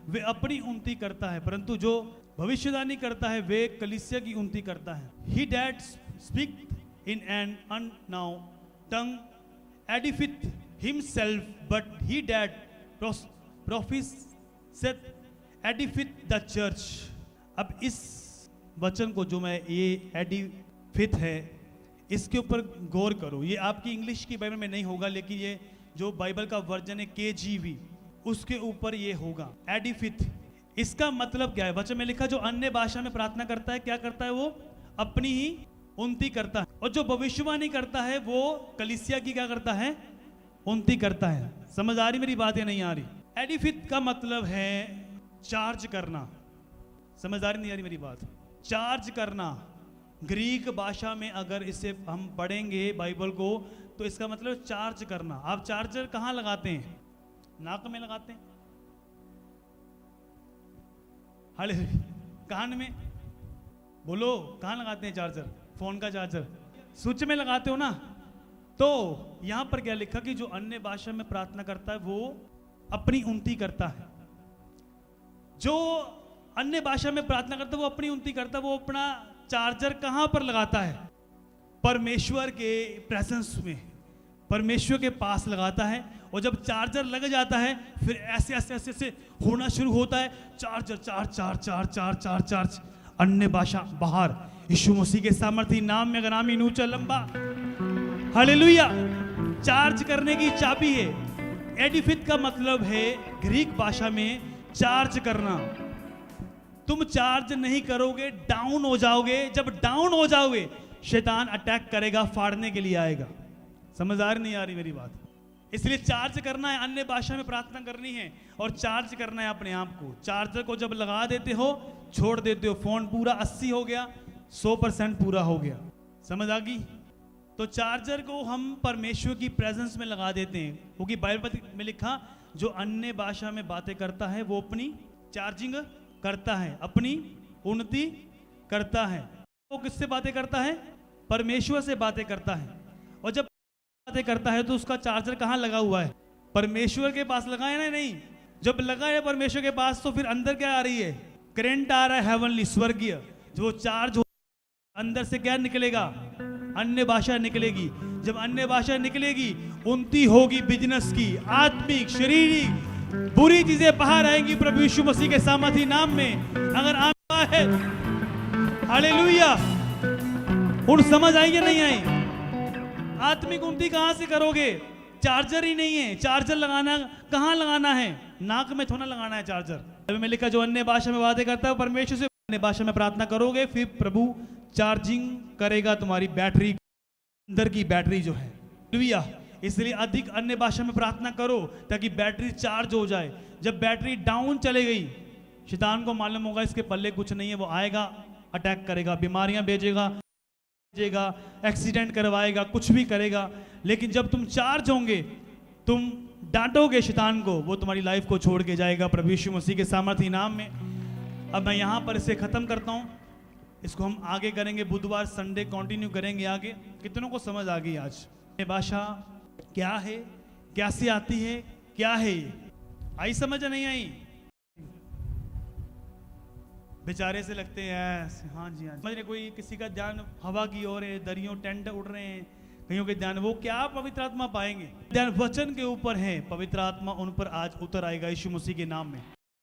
वे अपनी उन्नति करता है, परंतु जो भविष्यवाणी करता है वे कलीसिया की उन्नति करता है। He that speak in an unknown tongue edifieth himself, but he that prophesieth edifieth the church। अब इस वचन को जो मैं ये एडिफिथ है, इसके ऊपर गौर करो। ये आपकी इंग्लिश की बाइबल में नहीं होगा, लेकिन ये जो बाइबल का वर्जन है KJV, उसके ऊपर ये होगा। एडिफिथ इसका मतलब क्या है? वचन में लिखा जो अन्य भाषा में प्रार्थना करता है क्या करता है? वो अपनी ही उन्नति करता है। और जो भविष्यवाणी करता है वो कलीसिया की क्या करता है? उन्नति करता है। समझ आ रही मेरी बात या नहीं आ रही? एडिफिट का मतलब है चार्ज करना। समझ आ रही नहीं आ रही मेरी बात? चार्ज करना। ग्रीक भाषा में अगर इसे हम पढ़ेंगे बाइबल को तो इसका मतलब चार्ज करना। आप चार्जर कहाँ लगाते हैं? नाक में लगाते हैं, हले कान में, बोलो कहाँ लगाते हैं चार्जर? फोन का चार्जर स्विच में लगाते हो ना। तो यहां पर क्या लिखा कि जो अन्य भाषा में प्रार्थना करता है वो अपनी उन्नति करता है। जो अन्य भाषा में प्रार्थना करता है वो अपनी उन्नति करता है। वो अपना चार्जर कहां पर लगाता है? परमेश्वर के प्रेजेंस में, परमेश्वर के पास लगाता है। और जब चार्जर लग जाता है फिर ऐसे ऐसे ऐसे ऐसे होना शुरू होता है, charger charge charge charge charge charge charge, अन्य भाषा बाहर। यीशु मसीह के सामर्थी नाम में अगर आमीन ऊंचा लंबा हालेलुया। चार्ज करने की चाबी है। एडिफिट का मतलब है ग्रीक भाषा में चार्ज करना। तुम चार्ज नहीं करोगे डाउन हो जाओगे। जब डाउन हो जाओगे शैतान अटैक करेगा, फाड़ने के लिए आएगा। समझ आ रही नहीं आ रही मेरी बात? इसलिए चार्ज करना है, अन्य भाषा में प्रार्थना करनी है और चार्ज करना है अपने आप को। चार्जर को जब लगा देते हो, छोड़ देते हो, फोन पूरा 80 हो गया, 100% पूरा हो गया। समझ आ गई? तो चार्जर को हम परमेश्वर की प्रेजेंस में लगा देते हैं, क्योंकि बाइबल में लिखा जो अन्य भाषा में बातें करता है वो अपनी चार्जिंग करता है, अपनी उन्नति करता है। वो किससे बातें करता है? परमेश्वर से बातें करता है। और जब बातें करता है तो उसका चार्जर कहाँ लगा हुआ है? परमेश्वर के पास लगा है ना? नहीं। जब लगा है परमेश्वर के पास तो फिर अंदर क्या आ रही है? करंट आ रहा है, हेवनली, स्वर्गीय। जो चार्ज हो अंदर से क्या निकलेगा? अन्य भाषा निकलेगी। जब अन्य भाषा निकलेगी उन्नति होगी बिजनेस की, आत्मिक, शारीरिक, बुरी चीजें बाहर आएंगी प्रभु यीशु मसीह के सामर्थी नाम में। अगर आप है हालेलुया। और समझ आई या नहीं आई? आत्मिक उन्नति कहां से करोगे? चार्जर ही नहीं है। चार्जर लगाना कहां लगाना है? नाक में थोड़ा लगाना है चार्जर। में लिखा जो अन्य भाषा में बातें करता है परमेश्वर से अन्य भाषा में प्रार्थना करोगे फिर प्रभु चार्जिंग करेगा तुम्हारी बैटरी, अंदर की बैटरी जो है। हालेलुया। इसलिए अधिक अन्य भाषा में प्रार्थना करो ताकि बैटरी चार्ज हो जाए। जब बैटरी डाउन चले गई शैतान को मालूम होगा इसके पल्ले कुछ नहीं है, वो आएगा, अटैक करेगा, बीमारियां भेजेगा, एक्सीडेंट करवाएगा, कुछ भी करेगा। लेकिन जब तुम चार्ज होंगे, तुम डांटोगे शैतान को, वो तुम्हारी लाइफ को छोड़ के जाएगा प्रभु यीशु मसीह के सामर्थी नाम में। अब मैं यहाँ पर इसे खत्म करता हूँ। इसको हम आगे करेंगे, बुधवार संडे कंटिन्यू करेंगे आगे। कितनों को समझ आ गई आज ये भाषा क्या है, कैसे आती है, क्या है ये? आई समझ नहीं आई? बेचारे से लगते हैं हाँ जी हाँ समझ रहे। कोई किसी का ध्यान हवा की ओर है, दरियों टेंट उड़ रहे हैं, कईयों के ध्यान, वो क्या पवित्र आत्मा पाएंगे? ध्यान वचन के ऊपर है, पवित्र आत्मा उन पर आज उतर आएगा यीशु मसीह के नाम में।